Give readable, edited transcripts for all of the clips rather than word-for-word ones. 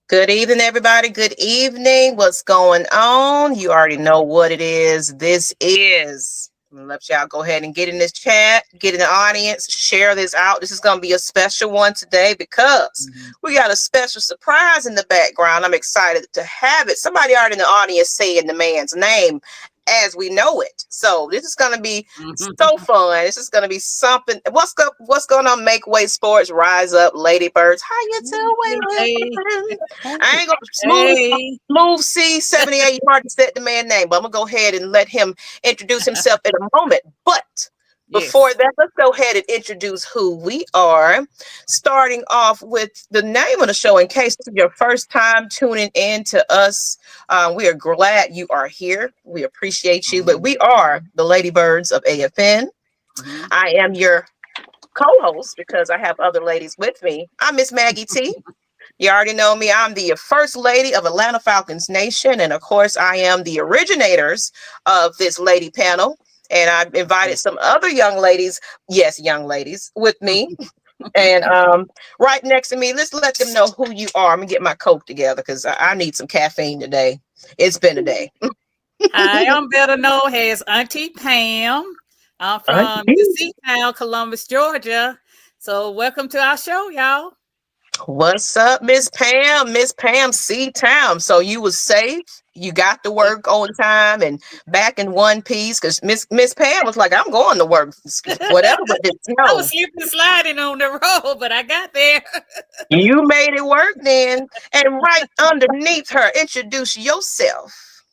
Good evening, everybody. Good evening. What's going on? You already know what it is. I'm gonna let y'all go ahead and get in this chat, get in the audience, share this out. This is going to be a special one today because we got a special surprise in the background. I'm excited to have it. Somebody already in the audience saying the man's name as we know it. So this is going to be so fun. This is going to be something. What's going on? Make way sports, rise up, ladybirds. How you doing? I ain't gonna smooth C78. You already said the man's name, but I'm gonna go ahead and let him introduce himself in a moment. But before that, let's go ahead and introduce who we are. Starting off with the name of the show, in case this is your first time tuning in to us. We are glad you are here. We appreciate you. But we are the Ladybirds of AFN. I am your co-host because I have other ladies with me. I'm Ms Maggie T. You already know me. I'm the first lady of Atlanta Falcons Nation. And of course, I am the originators of this lady panel. And I've invited some other young ladies, with me. And right next to me, let's let them know who you are. I'm going to get my Coke together because I need some caffeine today. It's been a day. Hi, I'm better known as Auntie Pam. I'm from the C-Town, Columbus, Georgia. So welcome to our show, y'all. What's up, Miss Pam? Miss Pam, C-Town. So you was safe. You got to work on time and back in one piece because Miss Pam was like, I'm going to work, whatever. But I was slipping and sliding on the road, but I got there. You made it work then. And right underneath her, introduce yourself.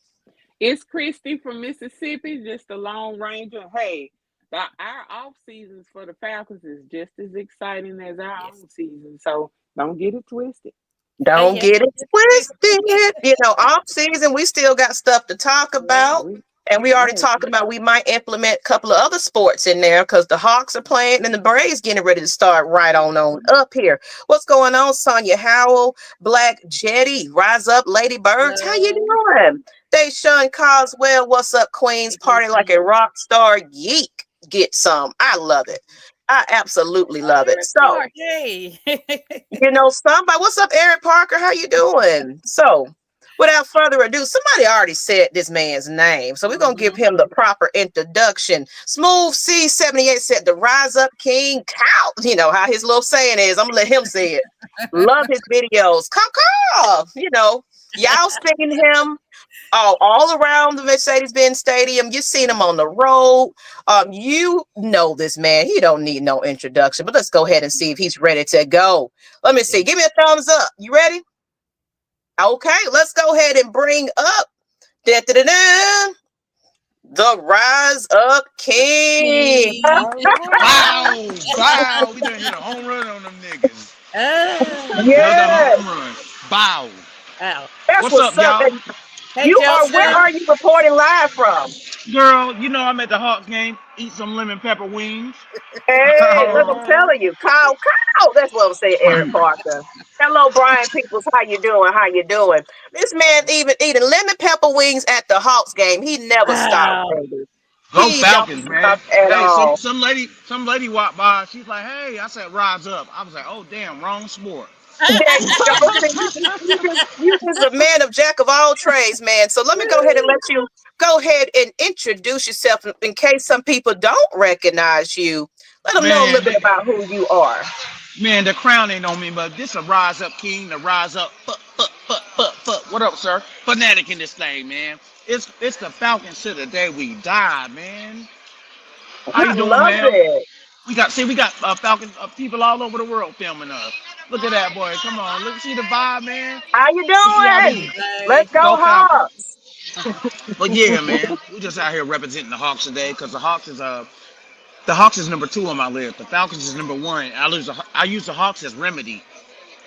It's Christy from Mississippi, just a Lone Ranger. Hey, our off seasons for the Falcons is just as exciting as our own season. So don't get it twisted. Don't get it twisted. You know, off season, we still got stuff to talk about. And we already talked about we might implement a couple of other sports in there because the Hawks are playing and the Braves getting ready to start right on up here. What's going on, Sonia Howell, Black Jetty, Rise Up, Lady Birds? How you doing? Deshaun Coswell, what's up, Queens? Party like a rock star. Yeek. Get some. I love it. I absolutely love it. So, you know, somebody, what's up, Eric Parker? How you doing? So, without further ado, somebody already said this man's name. So we're going to give him the proper introduction. Smooth C78 said the Rise Up King Cow. You know how his little saying is. I'm going to let him say it. Love his videos. Caw. You know, y'all seen him all around the Mercedes-Benz Stadium. You've seen him on the road. You know this man. He don't need no introduction. But let's go ahead and see if he's ready to go. Let me see. Give me a thumbs up. You ready? Okay, let's go ahead and bring up the Rise Up King. Wow. We done hit a home run on them niggas. Yeah. Home run. Bow. That's what's up, y'all? Hey, where are you reporting live from? Girl, you know I'm at the Hawks game. Eat some lemon pepper wings. Hey, look, I'm telling you. Cow. That's what I'm saying, Eric Parker. Hello, Brian Peoples. How you doing? This man even eating lemon pepper wings at the Hawks game. He never stopped, baby. Go Falcons, man. Hey, some lady walked by. She's like, hey, I said, rise up. I was like, oh, damn, wrong sport. You just a man of jack of all trades, man. So let me go ahead and let you go ahead and introduce yourself in case some people don't recognize you. Let them know a little bit about who you are. Man, the crown ain't on me, but this a Rise Up King, the Rise Up What up, sir? Fanatic in this thing, man. It's the Falcons to the day we die, man. How you doing, man? We got Falcon people all over the world filming us. Look at that, boy. Come on. See the vibe, man. How you doing? Let's go Hawks. But yeah, man. We just out here representing the Hawks today because the Hawks is number 2 on my list. The Falcons is number 1. I use the Hawks as remedy.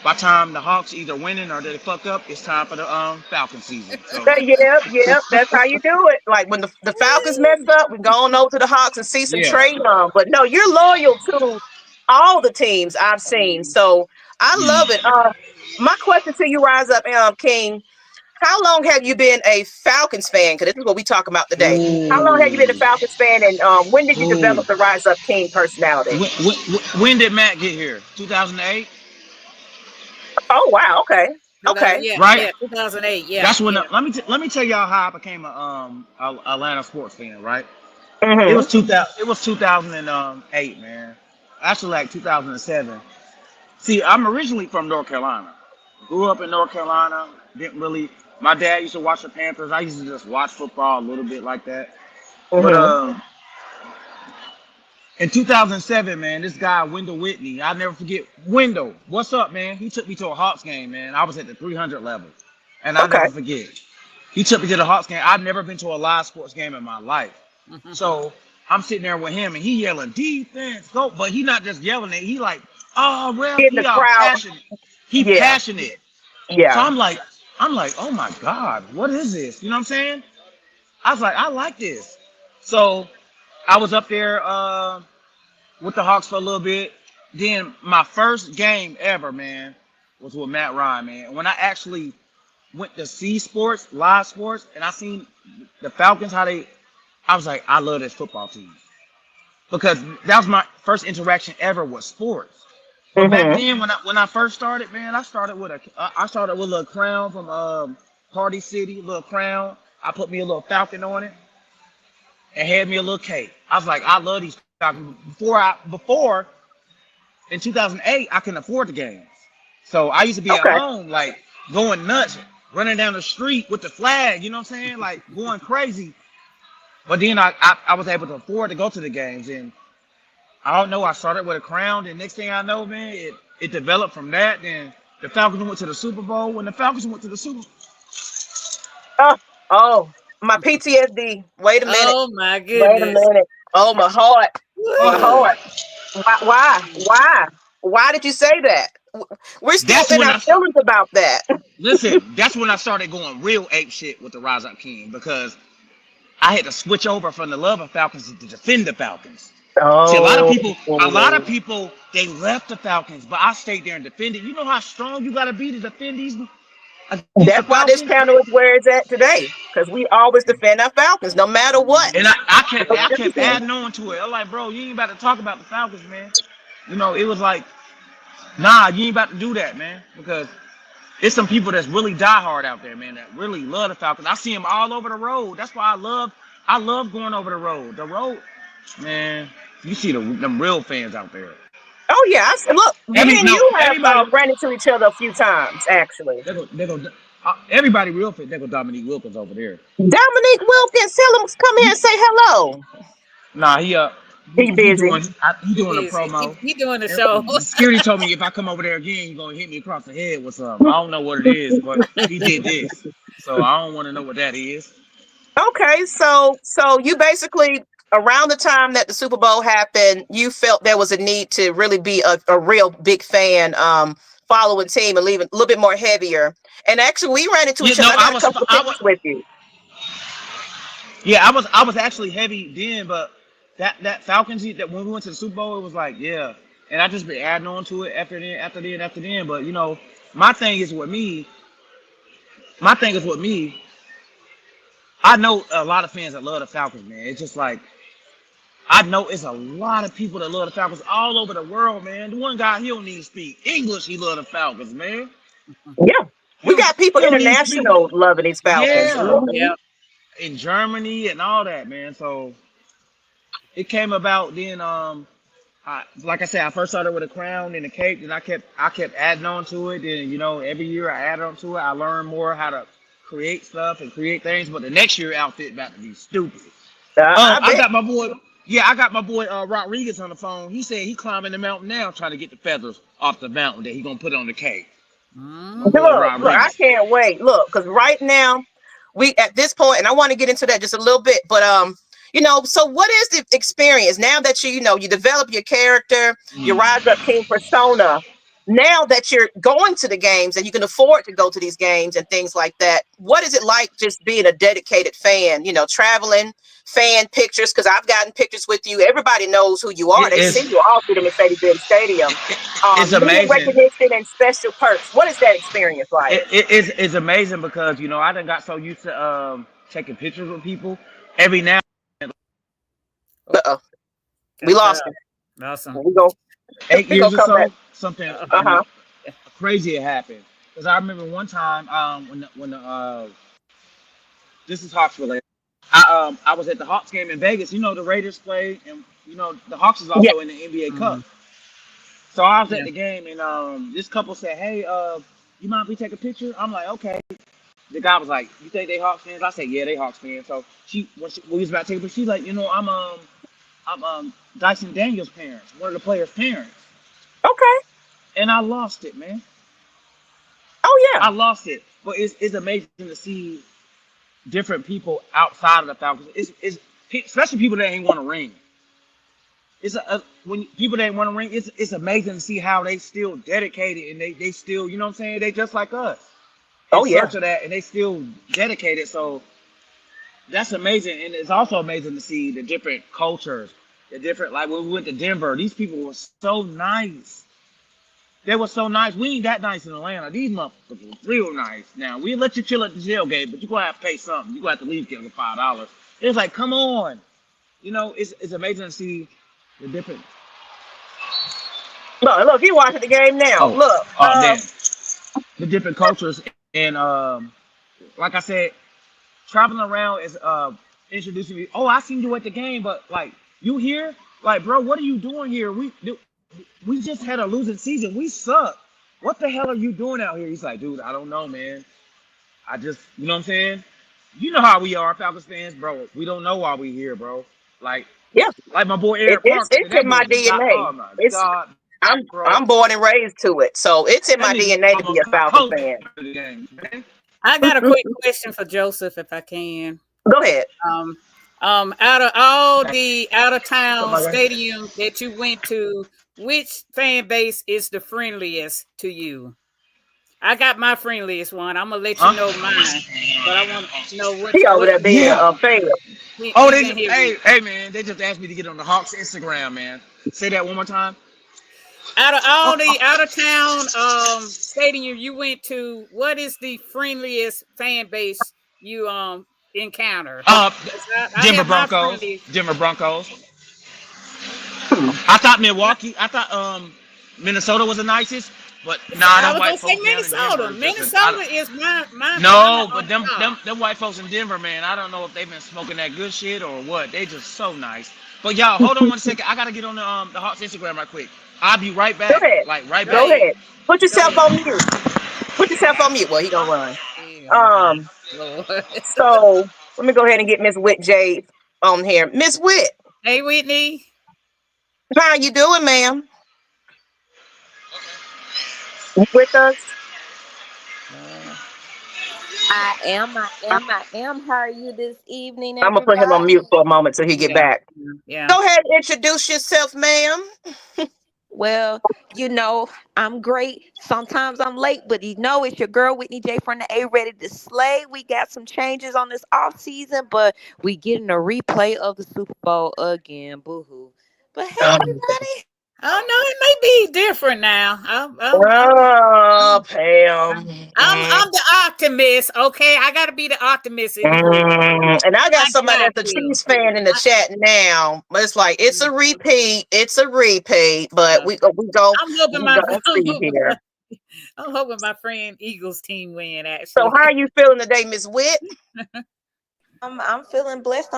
By the time the Hawks either winning or they fuck up, it's time for the Falcon season. So. Yep. That's how you do it. Like when the Falcons mess up, we go on over to the Hawks and see some trade on. But no, you're loyal to all the teams I've seen. So I love it. My question to you, Rise Up, King. How long have you been a Falcons fan? Because this is what we talk about today. How long have you been a Falcons fan, and when did you develop the Rise Up King personality? When did Matt get here? 2008? Oh, wow. Okay. Okay. Yeah, right? yeah, 2008. Yeah, That's when yeah. let me tell y'all how I became a Atlanta sports fan, right? It Mm-hmm. was 2000. It was 2008, man. Actually, like 2007. See, I'm originally from North Carolina. Grew up in North Carolina. Didn't really. My dad used to watch the Panthers. I used to just watch football a little bit like that. But Mm-hmm. in 2007, man, this guy Wendell Whitney, I'll never forget. Wendell, what's up, man? He took me to a Hawks game, man. I was at the 300 level, and I'll Okay. never forget. He took me to the Hawks game. I've never been to a live sports game in my life. So I'm sitting there with him, and he yelling defense, go, but he not just yelling it. He like, oh, ref, In the he all crowd. passionate. He Yeah. passionate. So Yeah. I'm like, oh my God, what is this? You know what I'm saying? I was like, I like this. So I was up there with the Hawks for a little bit. Then my first game ever, man, was with Matt Ryan, man. When I actually went to see sports, live sports, and I seen the Falcons, I was like, I love this football team. Because that was my first interaction ever with sports. But back Mm-hmm. then, when I first started, man, I started with a little crown from Party City, little crown. I put me a little falcon on it, and had me a little cake. I was like, I love these falcons. Before in 2008, I couldn't afford the games, so I used to be at Okay. home like going nuts, running down the street with the flag. You know what I'm saying? Like going crazy. But then I was able to afford to go to the games, and I don't know. I started with a crown, and next thing I know, man, it developed from that. Then the Falcons went to the Super Bowl. When the Falcons went to the Super, Oh, oh, my PTSD. Wait a minute. Oh my Wait a goodness. minute. Oh, my heart. My oh, heart. Why? Why? Why? Why did you say that? We're still that's in when our feelings about that. listen. That's when I started going real ape shit with the Rise Up King because I had to switch over from the love of Falcons to defend the Falcons. See, Oh, a lot of people, they left the Falcons, but I stayed there and defended. You know how strong you gotta be to defend these against the that's why this Falcons? channel is where it's at today. Because we always defend our Falcons, no matter what. And I No kept reason. adding on to it. I'm like, bro, you ain't about to talk about the Falcons, man. You know, it was like, nah, you ain't about to do that, man, because it's some people that's really diehard out there, man, that really love the Falcons. I see them all over the road. That's why I love going over the road. The road, man, you see them real fans out there. Oh yeah, look, me Every and no, you have everybody, ran into each other a few times, actually. they go, everybody real fit. They go Dominique Wilkins over there. Dominique Wilkins, tell him to come here and say hello. Nah, He busy. he He doing a busy. promo. He doing the And show. security told me if I come over there again, you're gonna hit me across the head with something. I don't know what it is, but he did this, so I don't want to know what that is. Okay, so you basically around the time that the Super Bowl happened, you felt there was a need to really be a real big fan, following team and leaving a little bit more heavier. And actually, we ran into You each other. know, I got a couple of I was, pictures with you. yeah, I was actually heavy then, but that Falcons that when we went to the Super Bowl, it was like, yeah, and I just been adding on to it after then. But you know, my thing is with me. My thing is with me. I know a lot of fans that love the Falcons, man. It's just like I know it's a lot of people that love the Falcons all over the world, man. The one guy, he don't even speak English. He love the Falcons, man. Yeah, we got people He don't even speak. international loving these Falcons. Yeah, Mhm. Yeah. in Germany and all that, man. So it came about then. Like I said, I first started with a crown and a cake, and I kept adding on to it. And you know, every year I added on to it. I learned more how to create stuff and create things. But the next year outfit about to be stupid. I I bet. got my boy. Yeah, I got my boy Rodriguez on the phone. He said he climbing the mountain now, trying to get the feathers off the mountain that he gonna put on the cake. My boy Look, I Rodriguez. can't wait. Look, because right now we at this point, and I want to get into that just a little bit, but so what is the experience now that you develop your character, your Mm. rise up king persona? Now that you're going to the games and you can afford to go to these games and things like that, what is it like just being a dedicated fan? Traveling, fan pictures, because I've gotten pictures with you. Everybody knows who you are. They see It's you all through the Mercedes-Benz Stadium. it's Media amazing. recognition and special perks. What is that experience like? It's amazing because I done got so used to taking pictures with people every now. Uh-oh. We Cut lost out. him. Awesome. We go 8 we gonna years or come back. so, something Uh-huh. crazy had happened. Because I remember one time when the this is Hawks related. I was at the Hawks game in Vegas. You know the Raiders play, and you know the Hawks is Yeah. also in the NBA Cup. So I was Yeah. at the game, and this couple said, "Hey, you mind if we take a picture?" I'm like, "Okay." The guy was like, "You think they Hawks fans?" I said, "Yeah, they Hawks fans." So when we was about to take a picture, she's like, "You know, I'm Dyson Daniels' parents, one of the players' parents," Okay. and I lost it, man. Oh yeah. I lost it, but it's amazing to see different people outside of the Falcons. It's especially people that ain't want to ring. When people that ain't want to ring, it's amazing to see how they still dedicated and they still, you know what I'm saying? They just like us in Oh yeah. search of that, and they still dedicated. So that's amazing, and it's also amazing to see the different cultures, the different, like when we went to Denver, these people were so nice. They were so nice. We ain't that nice in Atlanta. These motherfuckers were real nice. Now we let you chill at the tailgate, but you gonna have to pay something. You gonna have to leave getting $5. It's like, come on, you know, it's amazing to see the different. Look, you watching the game now. Oh, Look. damn, the different cultures, and like I said, traveling around is introducing me. Oh, I seen you at the game, but like you here, like bro, what are you doing here? We just had a losing season. We suck. What the hell are you doing out here? He's like, dude, I don't know, man. I just, you know what I'm saying? You know how we are, Falcons fans, bro. We don't know why we here, bro. Like, Yeah. like my boy It, Eric it's Parker. it's That in my boy is not. DNA. Oh my It's God, bro. I'm born and raised to it, so it's in That my nigga DNA to be almost a got Falcons COVID fan. for the game, man. I got a quick question for Joseph, if I can. Go ahead. Out of all the out of town stadiums that you went to, which fan base is the friendliest to you? I got my friendliest one. I'm gonna let you know mine, but I want to know He over there being Yeah. a fan. Oh, hey man, they just asked me to get on the Hawks Instagram, man. Say that one more time. Out of all the out of town stadium you went to, what is the friendliest fan base you encounter? I Denver have my Broncos. friendliest. Denver Broncos. I thought Milwaukee. I thought Minnesota was the nicest, but nah, I them was white gonna say folks down in Denver Minnesota. is just Minnesota is my no, but top. them white folks in Denver, man, I don't know if they've been smoking that good shit or what. They just so nice. But y'all, hold on one second. I gotta get on the Hawks Instagram right quick. I'll be right Go back. ahead. Like right Go back. Hey, ahead. Put go yourself ahead. on mute. Put yourself on mute. Well, he gonna run. Oh my Um. Lord. So let me go ahead and get Miss Whit Jade on here. Miss Whit, Hey, Whitney. how you doing, ma'am? You with us? I am. How are you this evening, I'm gonna put him on everybody? mute for a moment till he get Yeah. back. Yeah. Go ahead and introduce yourself, ma'am. Well, I'm great. Sometimes I'm late, but it's your girl Whitney J from the A Ready to Slay. We got some changes on this off season, but we getting a replay of the Super Bowl again. Boo-hoo. But hey, everybody. Oh no, it may be different now. I'm Pam. the optimist. Okay, I gotta be the optimist in the group. And I got I somebody got that's a to. Chiefs fan in the chat now. But it's like it's a repeat. It's a repeat. But we go I'm hoping see here. I'm hoping my friend Eagles team win. So Actually, how are you feeling today, Miss Whit? I'm feeling blessed.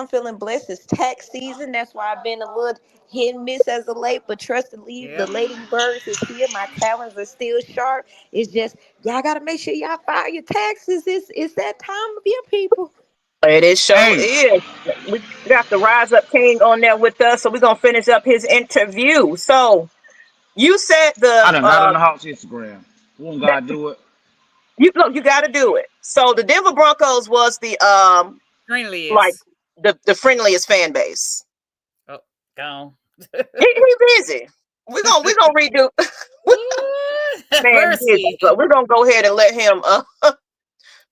It's tax season. That's why I've been a little hit and miss as of late. But trust and leave, the Lady Birds is here. My talents are still sharp. It's just y'all gotta make sure y'all file your taxes. It's that time of year, people. It is show is. We got the Rise Up King on there with us, so we're gonna finish up his interview. So you said I done got on the Hawks Instagram. Won't God do it? you got to do it. So the Denver Broncos was the friendliest. like the friendliest fan base. Oh, gone. He busy. We're gonna redo. Man, busy, but we're gonna go ahead and let him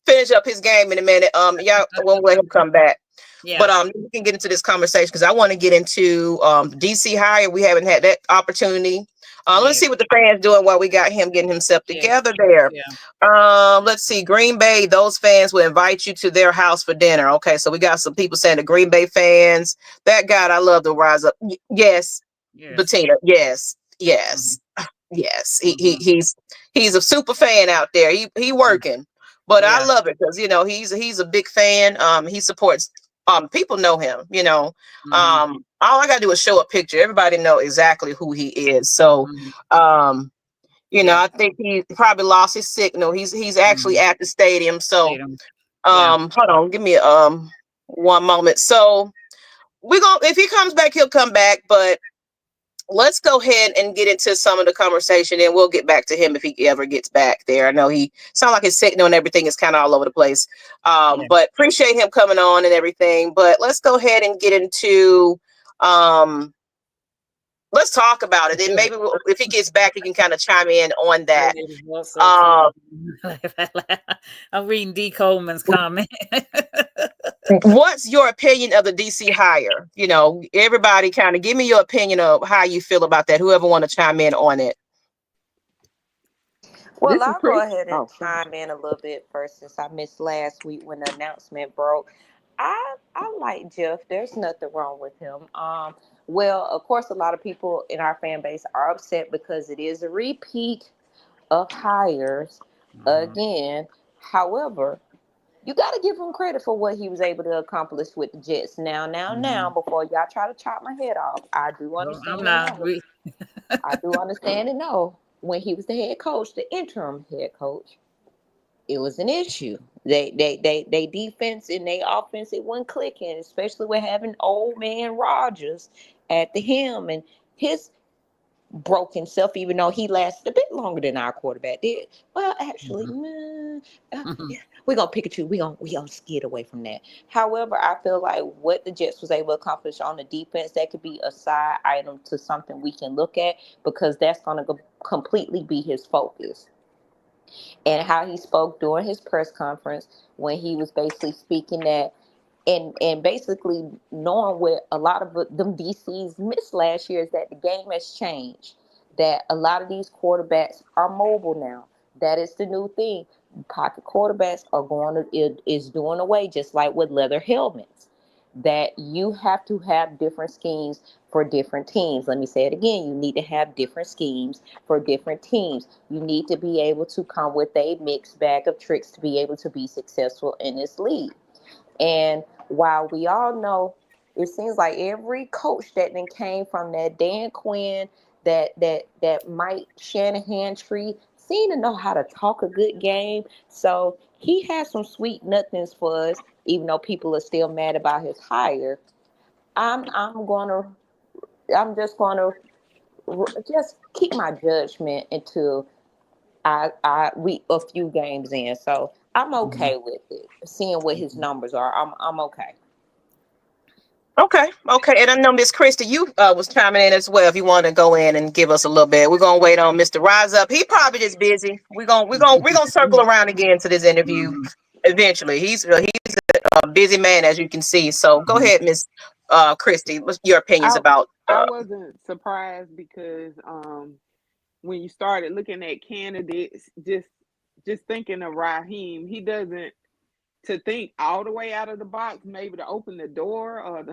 finish up his game in a minute. Y'all won't let him come back. Yeah. But we can get into this conversation because I want to get into DC hire. We haven't had that opportunity. Let's see what the fans doing while we got him getting himself together there. Yeah. Let's see. Green Bay, those fans will invite you to their house for dinner. Okay, so we got some people saying the Green Bay fans. That God, I love the Rise Up. Yes, Bettina. Yes. Yes, he's a super fan out there. He working, but I love it because he's a big fan. He supports. People know him. All I gotta do is show a picture. Everybody know exactly who he is. So, I think he probably lost his signal. He's actually at the stadium. So, hold on, give me one moment. So if he comes back, he'll come back, but. Let's go ahead and get into some of the conversation, and we'll get back to him if he ever gets back there. I know he sounds like his signal and everything is kind of all over the place, but appreciate him coming on and everything. But let's go ahead and get into, let's talk about it, and maybe if he gets back, he can kind of chime in on that. I'm reading D. Coleman's comment. What's your opinion of the DC hire? Everybody kind of give me your opinion of how you feel about that. Whoever want to chime in on it. Well, I'll go ahead and chime in a little bit first since I missed last week when the announcement broke. I like Jeff. There's nothing wrong with him. Well, of course, a lot of people in our fan base are upset because it is a repeat of hires again. However, you got to give him credit for what he was able to accomplish with the Jets. Now, before y'all try to chop my head off, I do understand. I do understand and know when he was the head coach, the interim head coach, it was an issue. They defense and they offense, it wasn't clicking, especially with having old man Rodgers at the helm and his broken self, even though he lasted a bit longer than our quarterback did. Well, actually, we're gonna Pikachu. We gonna skid away from that. However, I feel like what the Jets was able to accomplish on the defense, that could be a side item to something we can look at, because that's gonna completely be his focus. And how he spoke during his press conference when he was basically speaking that. And basically knowing what a lot of them DCs missed last year is that the game has changed, that a lot of these quarterbacks are mobile now. That is the new thing. Pocket quarterbacks is doing away, just like with leather helmets, that you have to have different schemes for different teams. Let me say it again. You need to have different schemes for different teams. You need to be able to come with a mixed bag of tricks to be able to be successful in this league. And while we all know, it seems like every coach that then came from that Dan Quinn, that Mike Shanahan tree, seem to know how to talk a good game. So he has some sweet nothings for us, even though people are still mad about his hire. I'm just gonna just keep my judgment until we a few games in. So I'm okay with it. Seeing what his numbers are, I'm okay. Okay. And I know Miss Christie, you was chiming in as well. If you want to go in and give us a little bit, we're gonna wait on Mr. Rise Up. He probably just busy. We're gonna circle around again to this interview eventually. He's a busy man, as you can see. So go ahead, Miss Christie. What's your opinions about? I wasn't surprised because when you started looking at candidates, just thinking of Raheem, he doesn't to think all the way out of the box, maybe to open the door or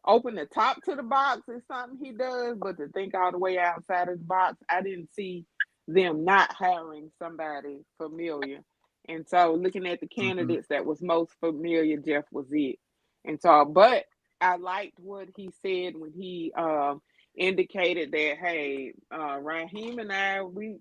open the top to the box is something he does, but to think all the way outside of the box, I didn't see them not hiring somebody familiar. And so looking at the candidates that was most familiar, Jeff was it. And so, but I liked what he said when he indicated that, hey, Raheem and I, we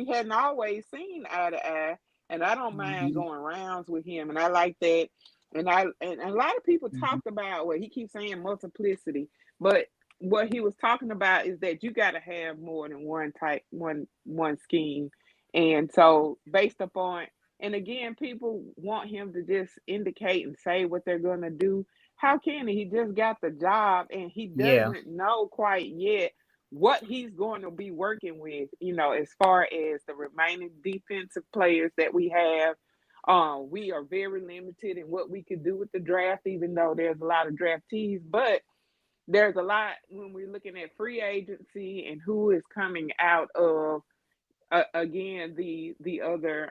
hadn't always seen eye to eye, and I don't mind going rounds with him, and I like that. And a lot of people talked about, well, he keeps saying multiplicity, but what he was talking about is that you got to have more than one scheme. And so based upon, and again, people want him to just indicate and say what they're going to do. How can he? He just got the job and he doesn't know quite yet what he's going to be working with, as far as the remaining defensive players that we have. We are very limited in what we could do with the draft, even though there's a lot of draftees, but there's a lot when we're looking at free agency and who is coming out of, again, the other,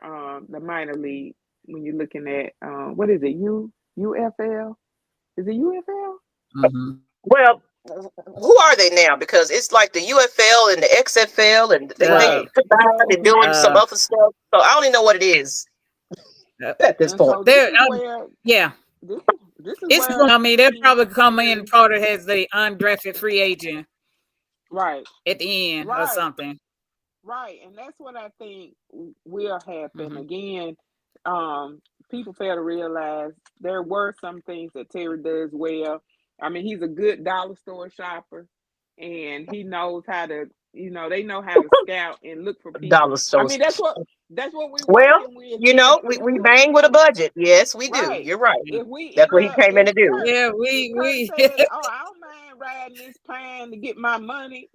the minor league, when you're looking at, what is it, UFL? Is it UFL? Well, who are they now? Because it's like the UFL and the XFL, and they Right. combined and doing some other stuff. So I don't even know what it is at this And point. so this is where yeah, this is it's. where I mean, they'll probably come in really- part of as the undrafted free agent, right at the end or something. Right, and that's what I think will happen. Again, people fail to realize there were some things that Terry does well. I mean, he's a good dollar store shopper, and he knows how to, they know how to scout and look for people. Dollar store. I mean, that's what we're Well, working with. we bang with a budget. Yes, we do. Right. You're right. If we That's what he came in to do. Yeah, Kurt we said, "Oh, I don't mind riding this pan to get my money,"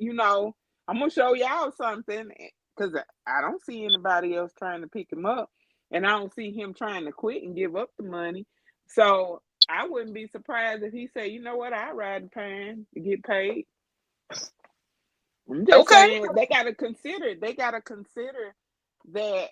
I'm gonna show y'all something, because I don't see anybody else trying to pick him up, and I don't see him trying to quit and give up the money. So I wouldn't be surprised if he said, "You know what? I ride the pan to get paid." I'm just saying they gotta consider. They gotta consider that.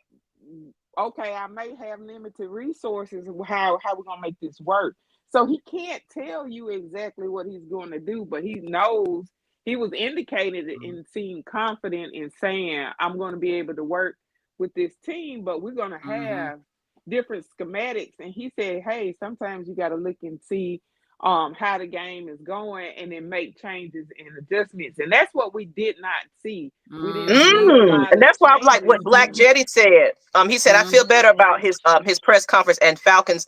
Okay, I may have limited resources. How we're gonna make this work? So he can't tell you exactly what he's going to do, but he knows. He was indicated and seemed confident in saying, "I'm going to be able to work with this team, but we're going to have different schematics." And he said, "Hey, sometimes you got to look and see how the game is going, and then make changes and adjustments." And that's what we did not see. We didn't see a lot And that's of why I was like what changes. Black Jetty said. He said, I feel better about his press conference and Falcons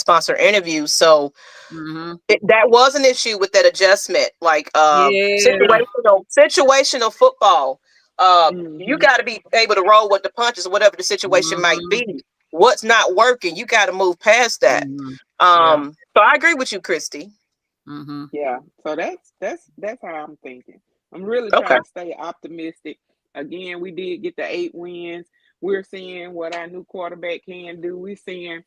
sponsor interview. So that was an issue with that adjustment, like situational football. You got to be able to roll with the punches, whatever the situation might be. What's not working, you got to move past that. So I agree with you, Christy. Yeah, so that's how I'm thinking. I'm really trying to stay optimistic. Again, we did get the 8 wins. We're seeing what our new quarterback can do. We're seeing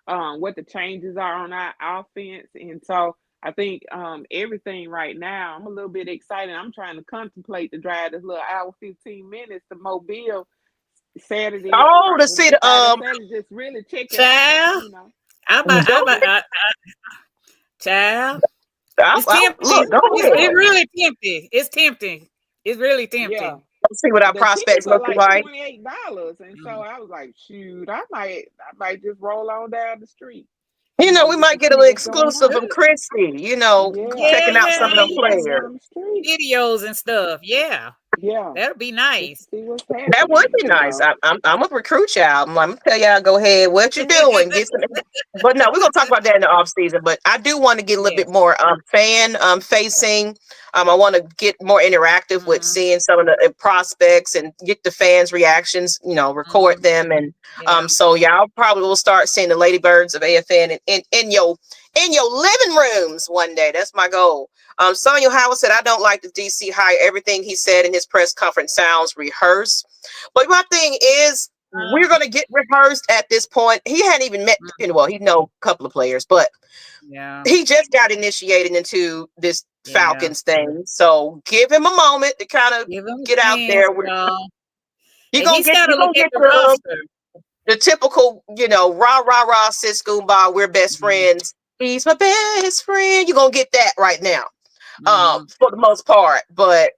what the changes are on our offense, and so I think everything right now, I'm a little bit excited. I'm trying to contemplate to drive this little hour 15 minutes to Mobile Saturday. Oh, to see the Saturday, just really check it out. Child. It's tempting. It's really tempting. It's tempting. It's really tempting. Yeah. Let's see what our prospects look like. $28, and so I was like, shoot, I might just roll on down the street. We might get an exclusive from Christy. Checking out some of them players, videos and stuff. Yeah, that'd be nice. That would be nice. I'm gonna recruit y'all. I'm gonna tell y'all, go ahead. What you doing? Get some. But no, we're gonna talk about that in the off season. But I do want to get a little bit more fan facing. I want to get more interactive with seeing some of the prospects and get the fans' reactions. Record them, and so y'all probably will start seeing the Ladybirds of AFN in your living rooms one day. That's my goal. Sonia Howard said, "I don't like the DC hire. Everything he said in his press conference sounds rehearsed." But my thing is, we're going to get rehearsed at this point. He hadn't even met, he know a couple of players, but he just got initiated into this Falcons thing. So give him a moment to kind of get out there. You're going to get the typical, rah, rah, rah, sis, goomba, we're best friends. He's my best friend. You're going to get that right now. For the most part, but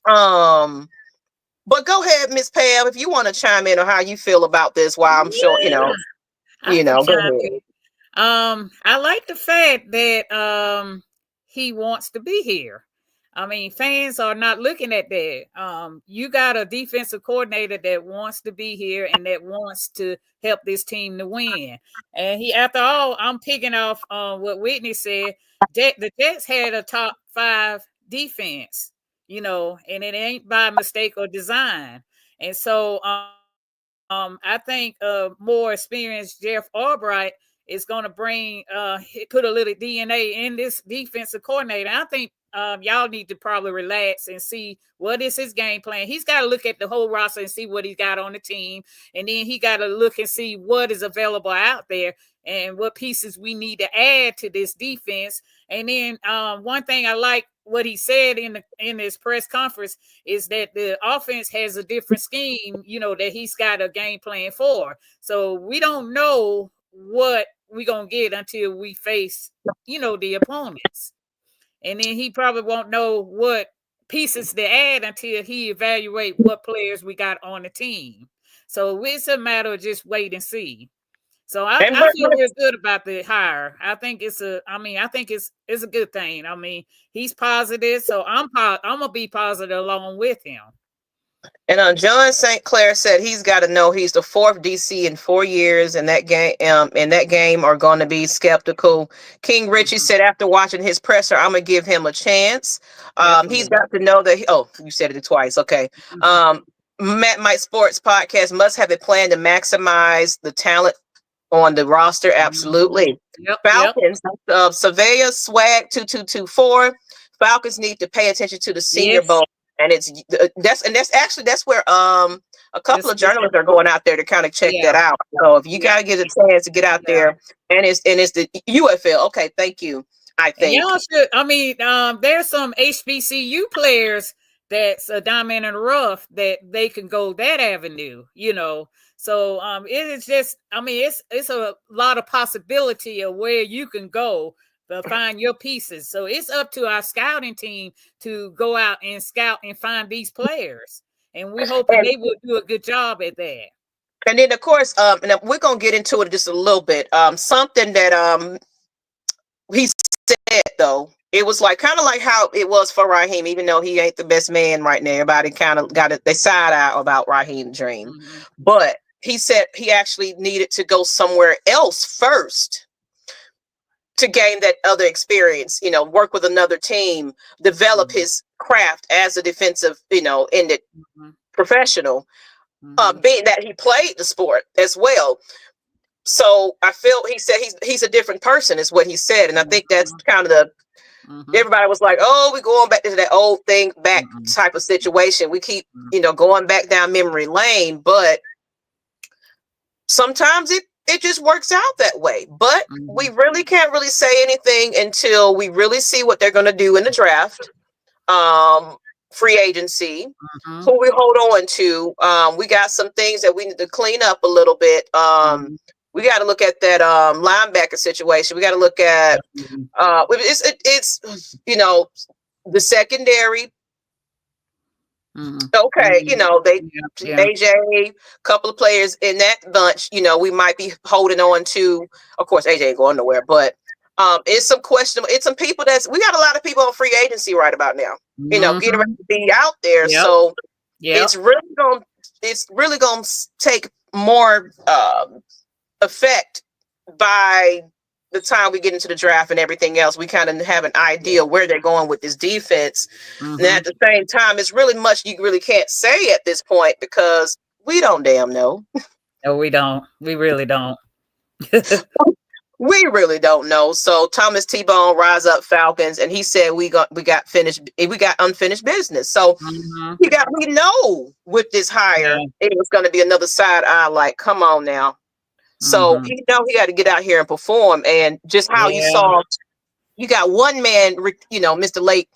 go ahead, Miss Pam, if you want to chime in on how you feel about this. While I'm sure go ahead. I like the fact that he wants to be here. I mean, fans are not looking at that. You got a defensive coordinator that wants to be here and that wants to help this team to win. And after all, I'm picking off what Whitney said. The Jets had a top 5 defense, and it ain't by mistake or design. And so I think more experienced Jeff Albright is going to put a little DNA in this defensive coordinator. I think y'all need to probably relax and see what is his game plan. He's got to look at the whole roster and see what he's got on the team. And then he got to look and see what is available out there and what pieces we need to add to this defense. And then one thing I like what he said in his press conference is that the offense has a different scheme, that he's got a game plan for. So we don't know what we're going to get until we face, the opponents. and then he probably won't know what pieces to add until he evaluate what players we got on the team. So it's a matter of just wait and see. So I feel real good about the hire. I think it's a good thing. I mean, he's positive, so I'm gonna be positive along with him. And John St. Clair said he's got to know he's the 4th DC in 4 years, and that game are going to be skeptical. King Richie said after watching his presser, I'm gonna give him a chance. He's got to know that. You said it twice. Okay. Matt Mike Sports Podcast must have a plan to maximize the talent on the roster. Absolutely. Falcons, Surveyor Swag 2224. Falcons need to pay attention to the Senior Bowl. And that's where a couple of journalists are going out there to kind of check that out. So if you gotta get a chance to get out there, and it's the UFL. Okay, thank you. I think y'all should. There's some HBCU players that's a diamond in the rough that they can go that avenue. So it is just. It's a lot of possibility of where you can go to find your pieces. So it's up to our scouting team to go out and scout and find these players. And we hope they will do a good job at that. And then of course, and we're gonna get into it just a little bit. Something that he said though, it was kind of like how it was for Raheem, even though he ain't the best man right now. Everybody kind of got they side eye about Raheem Dream. But he said he actually needed to go somewhere else first to gain that other experience, work with another team, develop his craft as a defensive, ended professional, being that he played the sport as well. So I feel he said he's a different person is what he said. And I think that's kind of everybody was like, oh, we're going back to that old thing back type of situation. We keep, going back down memory lane, but sometimes it just works out that way. But we really can't really say anything until we really see what they're going to do in the draft, free agency, who we hold on to. We got some things that we need to clean up a little bit. We got to look at that linebacker situation. We got to look at it's the secondary. Okay, AJ, couple of players in that bunch, we might be holding on to. Of course, AJ ain't going nowhere, but it's some questionable. It's some people we got a lot of people on free agency right about now. Getting ready to be out there. So it's really gonna take more effect by the time we get into the draft and everything else. We kind of have an idea where they're going with this defense. And at the same time, it's really much you really can't say at this point because we don't damn know. No, we don't. We really don't. We really don't know. So Thomas T-Bone, Rise Up Falcons, and he said we got unfinished business. So we know with this hire, it was going to be another side eye. Like, come on now. So he got to get out here and perform, and just how you saw, you got one man, Mr. Lake,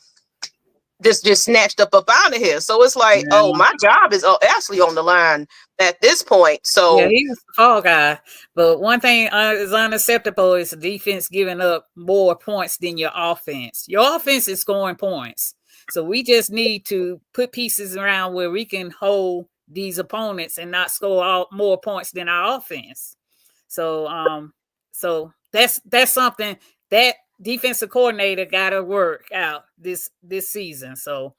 just snatched up out of here. So it's like, oh, my job is actually on the line at this point. So he was the fall guy. But one thing is unacceptable is the defense giving up more points than your offense. Your offense is scoring points, so we just need to put pieces around where we can hold these opponents and not score more points than our offense. So that's something that defensive coordinator got to work out this season. So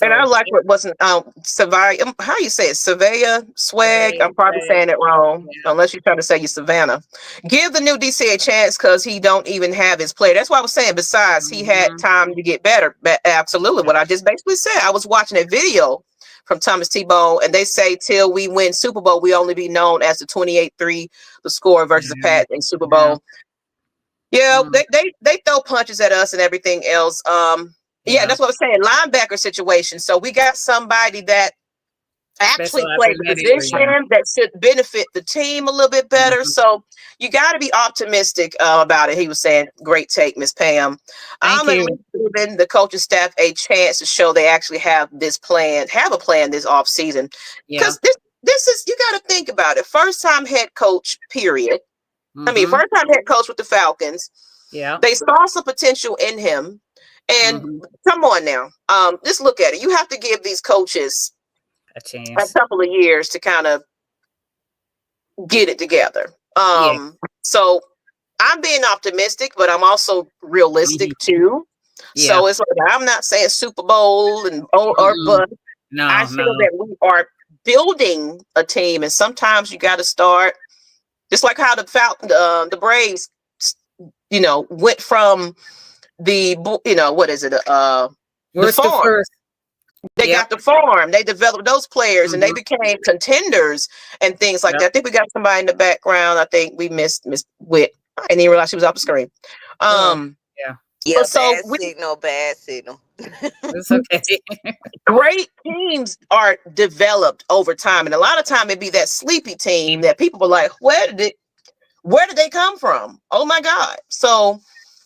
and I like what wasn't Savaya. How you say it? Savaya Swag. I'm probably saying it wrong, unless you're trying to say you Savannah. Give the new DC a chance because he don't even have his player. That's what I was saying. Besides, he had time to get better. But absolutely, what I just basically said. I was watching a video from Thomas T-Bone, and they say till we win Super Bowl, we only be known as the 28-3, the score versus the Pats in Super Bowl. They throw punches at us and everything else. That's what I'm saying. Linebacker situation. So we got somebody that actually played the position that should benefit the team a little bit better. So you got to be optimistic about it. He was saying, great take, Miss Pam. I'm at least giving the coaching staff a chance to show they actually have a plan this off season. Because this is, you got to think about it. First time head coach, period. First time head coach with the Falcons. They saw some potential in him. And come on now, just look at it. You have to give these coaches a a chance. couple of years to kind of get it together. So I'm being optimistic, but I'm also realistic too. Yeah. So it's like, I'm not saying Super Bowl or bust. No, I feel that we are building a team, and sometimes you got to start just like how the Braves, went from the what is it? The farm. First? They got the farm. They developed those players, and they became contenders and things like that. I think we got somebody in the background. I think we missed Miss Witt. I didn't even realize she was off the screen. Yeah, so bad signal. It's okay. Great teams are developed over time, and a lot of time it be that sleepy team that people were like, where did they come from? Oh my God! So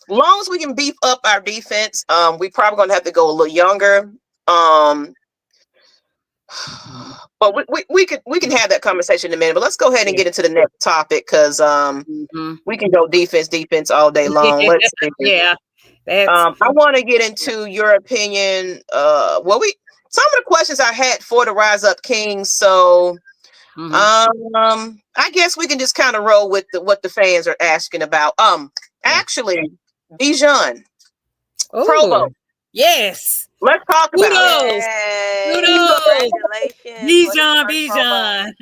long as we can beef up our defense, we probably gonna have to go a little younger. But we can have that conversation in a minute. But let's go ahead and get into the next topic because we can go defense all day long. Let's see. I want to get into your opinion. Some of the questions I had for the Rise Up Kings. So I guess we can just kind of roll with what the fans are asking about. Actually, Bijan, Pro Bowl. Yes. Let's talk about it. Congratulations. Bijan.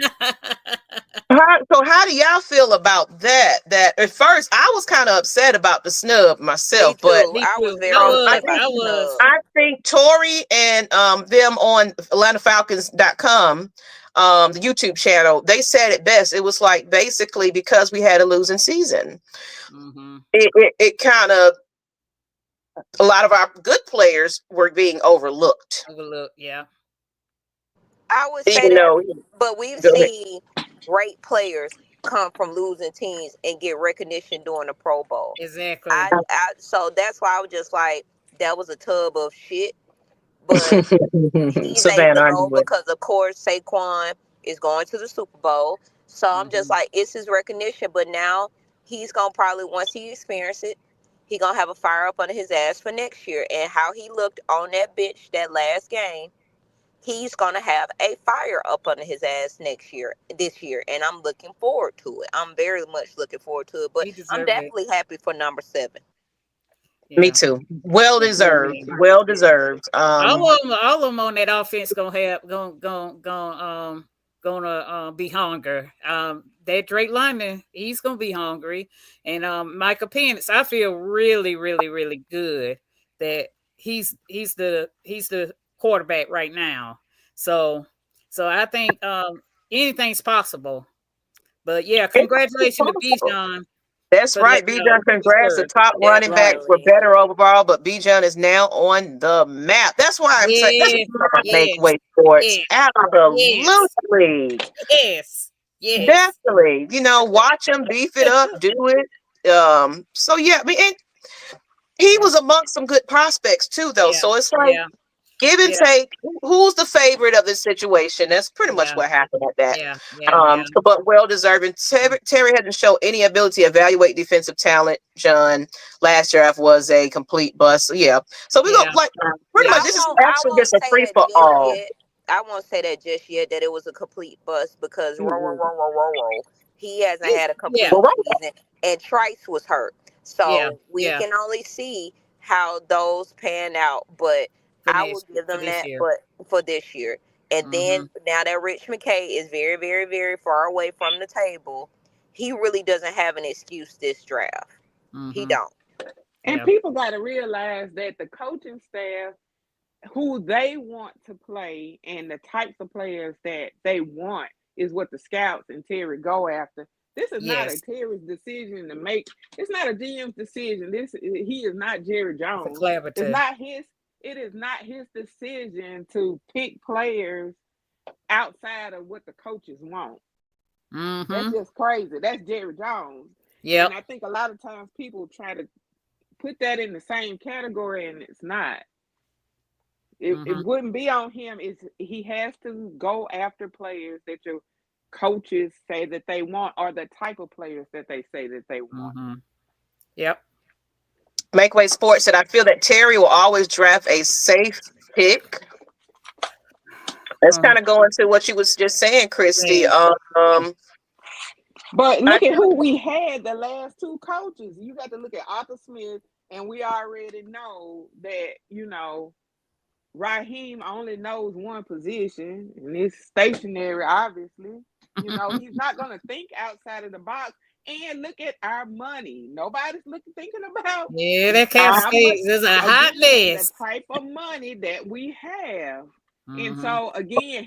So how do y'all feel about that? That at first I was kind of upset about the snub myself, but I was very upset about the snub. I think Tori and them on AtlantFalcons.com, the YouTube channel, they said it best. It was like basically because we had a losing season, it kind of, a lot of our good players were being overlooked. Yeah. I would say that, but we've seen great players come from losing teams and get recognition during the Pro Bowl. Exactly. So that's why I was just like, that was a tub of shit. But he's able to go because, of course, Saquon is going to the Super Bowl. So I'm just like, it's his recognition. But now he's going to probably, once he experiences it, he's going to have a fire up under his ass for next year. And how he looked on that bitch that last game, he's going to have a fire up under his ass this year. And I'm looking forward to it. I'm very much looking forward to it. But I'm definitely happy for number 7. Yeah. Me too. Well deserved. All of them on that offense gonna be hungry. That Drake lineman, he's gonna be hungry, and Michael Penix, I feel really, really, really good that he's the quarterback right now. So I think anything's possible. But yeah, congratulations to Bijan. That's right, Bijan. Congrats. The top running backs were better overall, but Bijan is now on the map. That's why I'm saying make way sports. Absolutely. Yes. Definitely. Watch him beef it up, do it. So yeah, I mean, and he was amongst some good prospects too, though. So it's like give and take. Who's the favorite of this situation? That's pretty much what happened at that. But well deserving. Terry hadn't shown any ability to evaluate defensive talent. John, last draft was a complete bust. So we go like pretty much. This is actually just a free for all. I won't say that just yet that it was a complete bust because he hasn't had a complete season, and Trice was hurt. So we can only see how those pan out, but I will give them that for this year. And then now that Rich McKay is very, very, very far away from the table, he really doesn't have an excuse this draft. He don't. And people got to realize that the coaching staff, who they want to play and the types of players that they want is what the scouts and Terry go after. This is not a Terry's decision to make. It's not a GM's decision. He is not Jerry Jones. It is not his decision to pick players outside of what the coaches want. That's just crazy. That's Jerry Jones. Yeah. And I think a lot of times people try to put that in the same category, and it's not. It wouldn't be on him. He has to go after players that your coaches say that they want, or the type of players that they say that they want. Yep. Makeway Sports said, I feel that Terry will always draft a safe pick. That's kind of going to what you was just saying, Christy. But look at who we had the last two coaches. You got to look at Arthur Smith, and we already know that, you know, Raheem only knows one position, and it's stationary, obviously. You know, he's not going to think outside of the box. And look at our money. Nobody's thinking about that cap space is a hot mess. The type of money that we have. And so again,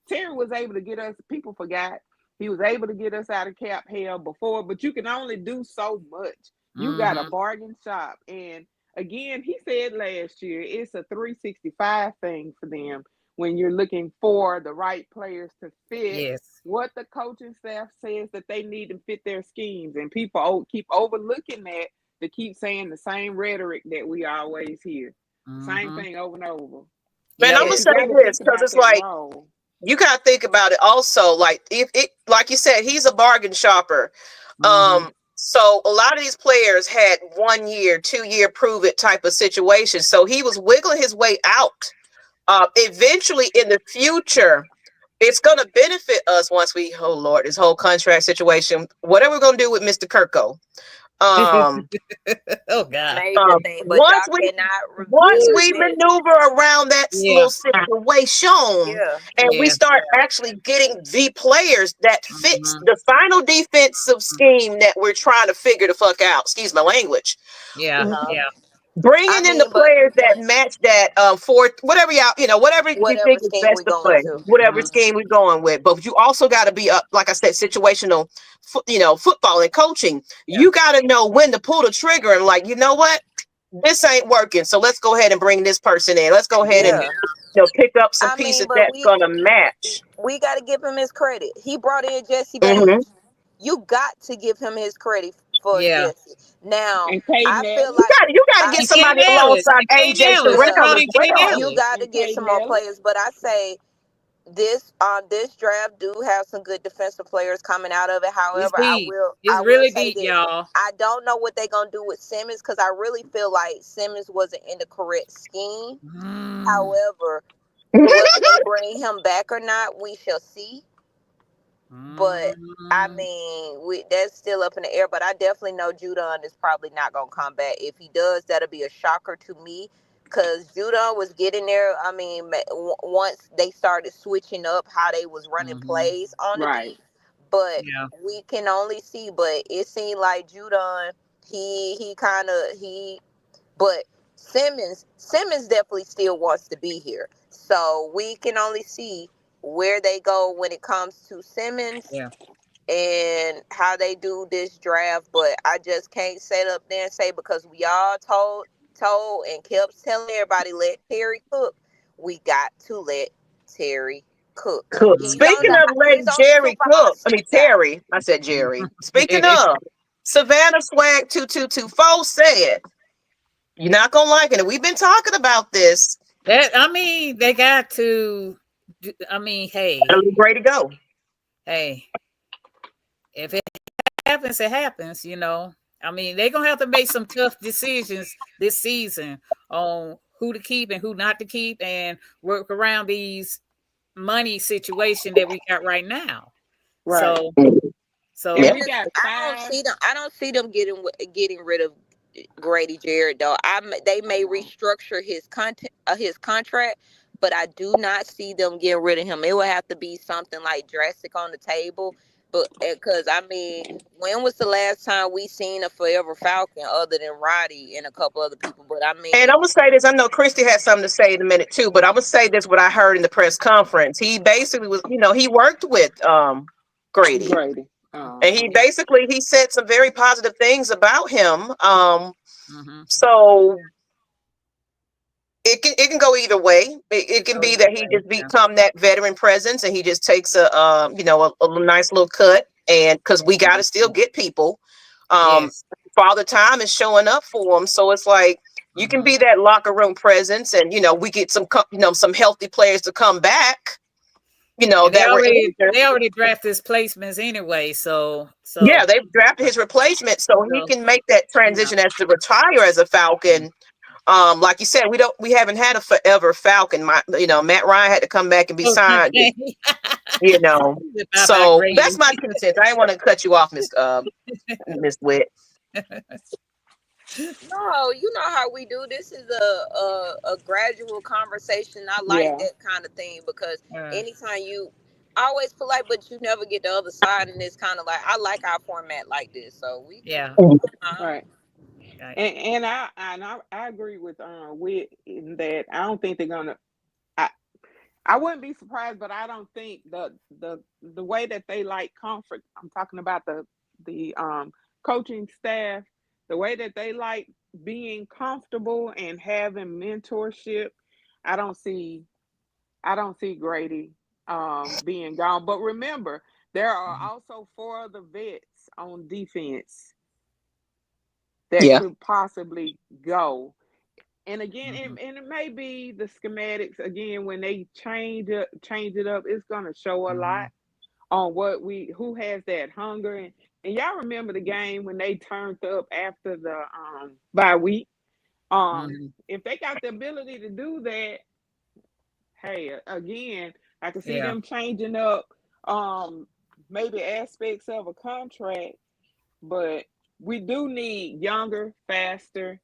Terry was able to get us, people forgot, he was able to get us out of cap hell before, but you can only do so much. You got a bargain shop. And again, he said last year, it's a 365 thing for them when you're looking for the right players to fit what the coaching staff says that they need to fit their schemes. And people keep overlooking that to keep saying the same rhetoric that we always hear. Same thing over and over. Man, I'm going to say this because it's like, you got to think about it also. Like, if it, like you said, he's a bargain shopper. So a lot of these players had 1 year, 2 year prove it type of situation. So he was wiggling his way out. Eventually in the future, it's going to benefit us once we, oh Lord, this whole contract situation, whatever we're going to do with Mr. Kirko. Oh God. Once we maneuver around that little situation and we start actually getting the players that fits the final defensive scheme that we're trying to figure the fuck out. Excuse my language. Bringing in the players that match that for whatever whatever you think is best to play, whatever scheme we're going with. But you also got to be up, like I said, situational, football and coaching. You got to know when to pull the trigger and like, you know what, this ain't working. So let's go ahead and bring this person in. Let's go ahead and pick up some pieces that's gonna match. We got to give him his credit. He brought in Jesse Bates. You got to give him his credit for Jesse. Now, I feel like you got to get somebody alongside AJ. You got to get some more players. But I say this draft do have some good defensive players coming out of it. However, I will say this. Y'all. I don't know what they're gonna do with Simmons because I really feel like Simmons wasn't in the correct scheme. However, whether they bring him back or not, we shall see. But I mean, that's still up in the air. But I definitely know Judon is probably not gonna come back. If he does, that'll be a shocker to me because Judon was getting there. I mean, once they started switching up how they was running plays on the beat. But we can only see. But it seemed like Judon, but Simmons definitely still wants to be here. So we can only see where they go when it comes to Simmons and how they do this draft. But I just can't sit up there and say because we all told and kept telling everybody let Terry cook. We got to let Terry cook. Speaking of letting Jerry cook, Terry. I said Jerry. Speaking of, Savannah Swag 2224 said, "You're not gonna like it." And we've been talking about this. They got to. Hey, ready to go. Hey, if it happens, it happens. They're gonna have to make some tough decisions this season on who to keep and who not to keep, and work around these money situation that we got right now. Right. So I don't see them getting rid of Grady Jarrett though. They may restructure his contract. But I do not see them getting rid of him. It would have to be something like drastic on the table. But because when was the last time we seen a forever Falcon other than Roddy and a couple other people? But and I'm gonna say this. I know Christy has something to say in a minute too. But I'm gonna say this: what I heard in the press conference. He basically was, he worked with Grady, and he said some very positive things about him. So. It can go either way. It can be that he just become that veteran presence and he just takes a nice little cut, and because we got to still get people. Father Time is showing up for him, so it's like you can be that locker room presence, and we get some some healthy players to come back. you know, And they that were injured. already drafted his placements anyway. So Yeah, they've drafted his replacement so he can make that transition as to retire as a Falcon. Like you said, we haven't had a forever Falcon. Matt Ryan had to come back and be signed. You know, so that's my 2 cents. I didn't want to cut you off, Miss Witt. No, you know how we do. This is a gradual conversation. I like that kind of thing because anytime you always polite, but you never get the other side, and it's kind of like I like our format like this. So we right. And I agree with in that I don't think they're gonna. I wouldn't be surprised, but I don't think the way that they like comfort. I'm talking about the coaching staff, the way that they like being comfortable and having mentorship. I don't see Grady being gone. But remember, there are also 4 other vets on defense that could possibly go. And again, and it may be the schematics again when they change it up. It's gonna show a lot on who has that hunger and y'all remember the game when they turned up after the bye week. If they got the ability to do that, hey, again, I can see them changing up maybe aspects of a contract, but we do need younger, faster.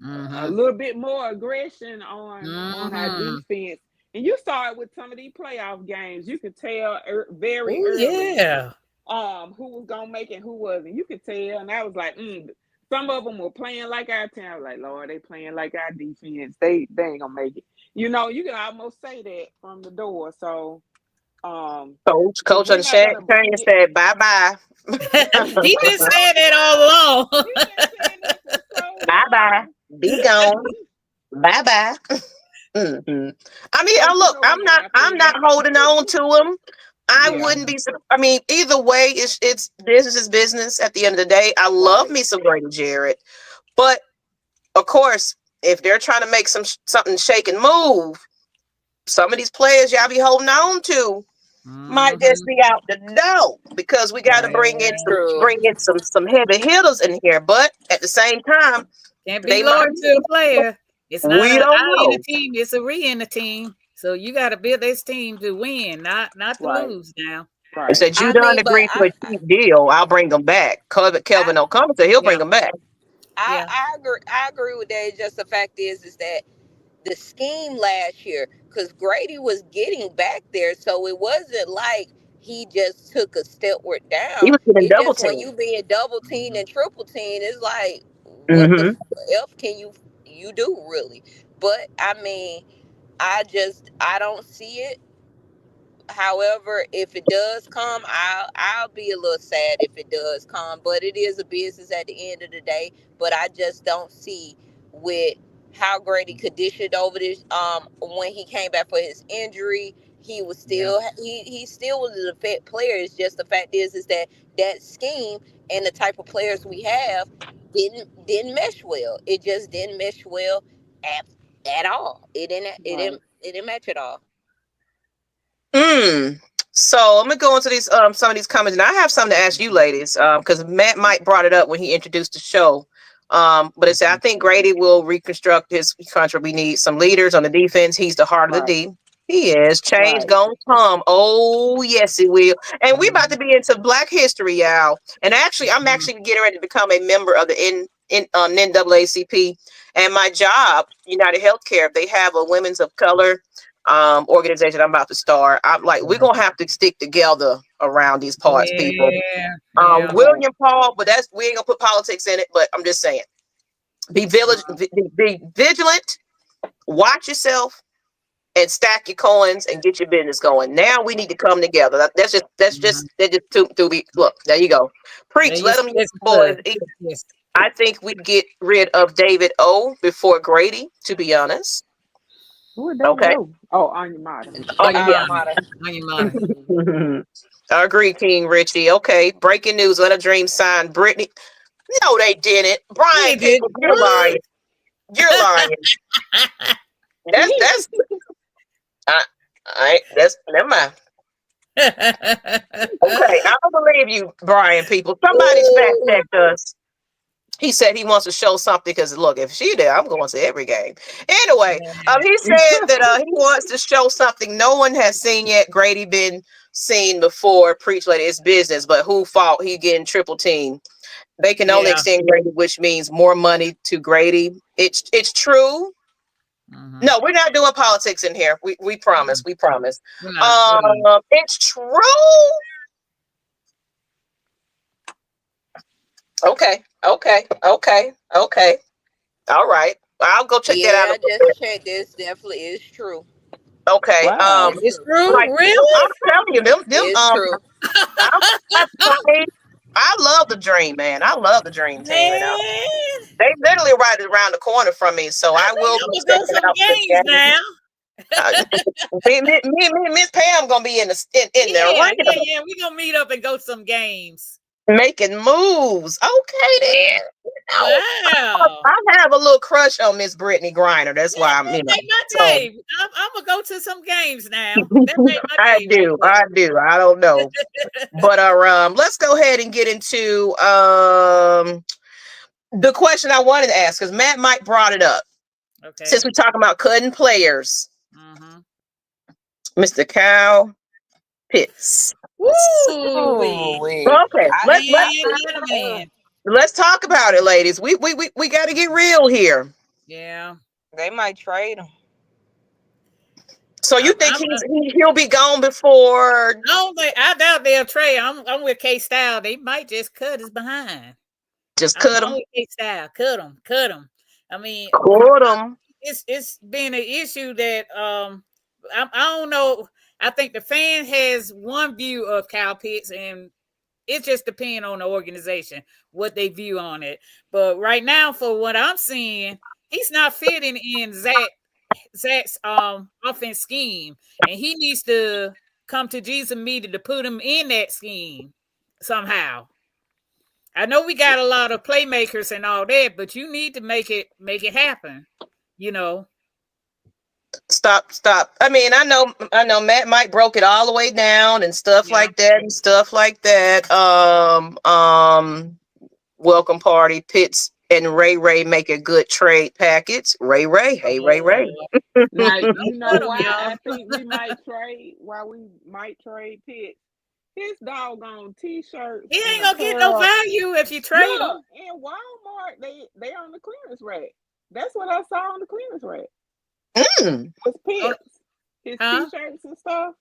A little bit more aggression on our defense, and you saw it with some of these playoff games. You could tell very early, who was gonna make it, who wasn't. You could tell, and I was like, some of them were playing like our team. I was like, Lord, they playing like our defense. They ain't gonna make it. You know, you can almost say that from the door. So, Coach Shane said bye bye. He been saying that all along. Bye bye. Be gone. Bye bye. I mean, look, I'm not holding on to him. I wouldn't be. I mean, either way, it's business is business. At the end of the day, I love me some Grady Jarrett, but of course, if they're trying to make something shake and move, some of these players y'all be holding on to might just be out the door because we got to bring in some heavy hitters in here. But at the same time, can't be loyal to a player. It's not in a team; it's a in a team. So you got to build this team to win, not to lose. Now, It said you done agreed to a cheap deal. I'll bring them back. Kelvin O'Connor said he'll bring them back. I agree with that. Just the fact is that the scheme last year, because Grady was getting back there, so it wasn't like he just took a stepward down. He was getting double teamed. When you being double teamed and triple teamed, it's like what the F can you do really? But I mean, I don't see it. However, if it does come, I'll be a little sad if it does come. But it is a business at the end of the day. But I just don't see with how Grady conditioned over this. When he came back for his injury, he was still he still was a fit player. It's just the fact is that scheme and the type of players we have didn't mesh well. It just didn't mesh well at all. It didn't match at all. So I'm gonna go into these some of these comments, and I have something to ask you, ladies, because Matt Mike brought it up when he introduced the show. But it said I think Grady will reconstruct his contract. We need some leaders on the defense. He's the heart of the D. He is. Change gonna come. Oh yes, he will. And we about to be into Black History, y'all. And actually, I'm actually getting ready to become a member of the NAACP. And my job, United Healthcare, they have a women's of color organization I'm about to start. I'm like, we're gonna have to stick together around these parts, people. William Paul, but we ain't gonna put politics in it, but I'm just saying, be vigilant, watch yourself, and stack your coins and get your business going. Now we need to come together. That's just look, there you go. Preach, let them boys eat. I think we get rid of David O before Grady, to be honest. Okay. Oh, on your model. I agree, King Richie. Okay. Breaking news. Let a Dream sign Brittany. No, they didn't. Brian, you're lying. You're lying. That's never mind. Okay, I don't believe you, Brian. People, somebody's fact checked us. He said he wants to show something because look, if she there, I'm going to every game. Anyway, he said that he wants to show something no one has seen yet. Grady been seen before. Preach like it's business, but who fault? He getting triple team. They can only extend Grady, which means more money to Grady. It's true. Mm-hmm. No, we're not doing politics in here. We promise. We promise. It's true. Okay. All right. I'll go check that out. I just checked. This definitely is true. Okay. Wow. It's true. Like, Really? I'm telling you, them It's true. I love the Dream, man. I love the Dream team. You know? Man, They literally right around the corner from me, so I will be go checking some out the games game. now. Me and Miss Pam gonna be in the Yeah. We're gonna meet up and go some games. making moves. Okay, then. Wow. I have a little crush on Miss Brittany Griner. That's why I'm, That make my so, day. I'm gonna go to some games now. That make my I day. do. I don't know. But let's go ahead and get into the question I wanted to ask, because Matt Mike brought it up. Okay. Since we're talking about cutting players. Mm-hmm. Mr. Kyle Pitts. Okay, let's talk about it, ladies. We got to get real here. Yeah, they might trade him. So you think he'll be gone before? I doubt they'll trade. I'm with K Style. They might just cut his behind. Just cut him. K Style, cut him. I mean, cut him. It's been an issue that I don't know. I think the fan has one view of Kyle Pitts, and it just depends on the organization what they view on it. But right now, for what I'm seeing, he's not fitting in Zach's offense scheme, and he needs to come to Jesus meeting to put him in that scheme somehow. I know we got a lot of playmakers and all that, but you need to make it happen. You know. Stop. I mean, I know Matt Mike broke it all the way down and stuff like that. Welcome party. Pitts and Ray make a good trade package. Ray. Hey, Ray. Now, you know why I think we might trade? Why we might trade Pitts? His doggone t-shirts. He ain't gonna get no value if you trade him. In Walmart, they on the clearance rack. That's what I saw on the clearance rack. Was Pitts, his t-shirts and stuff.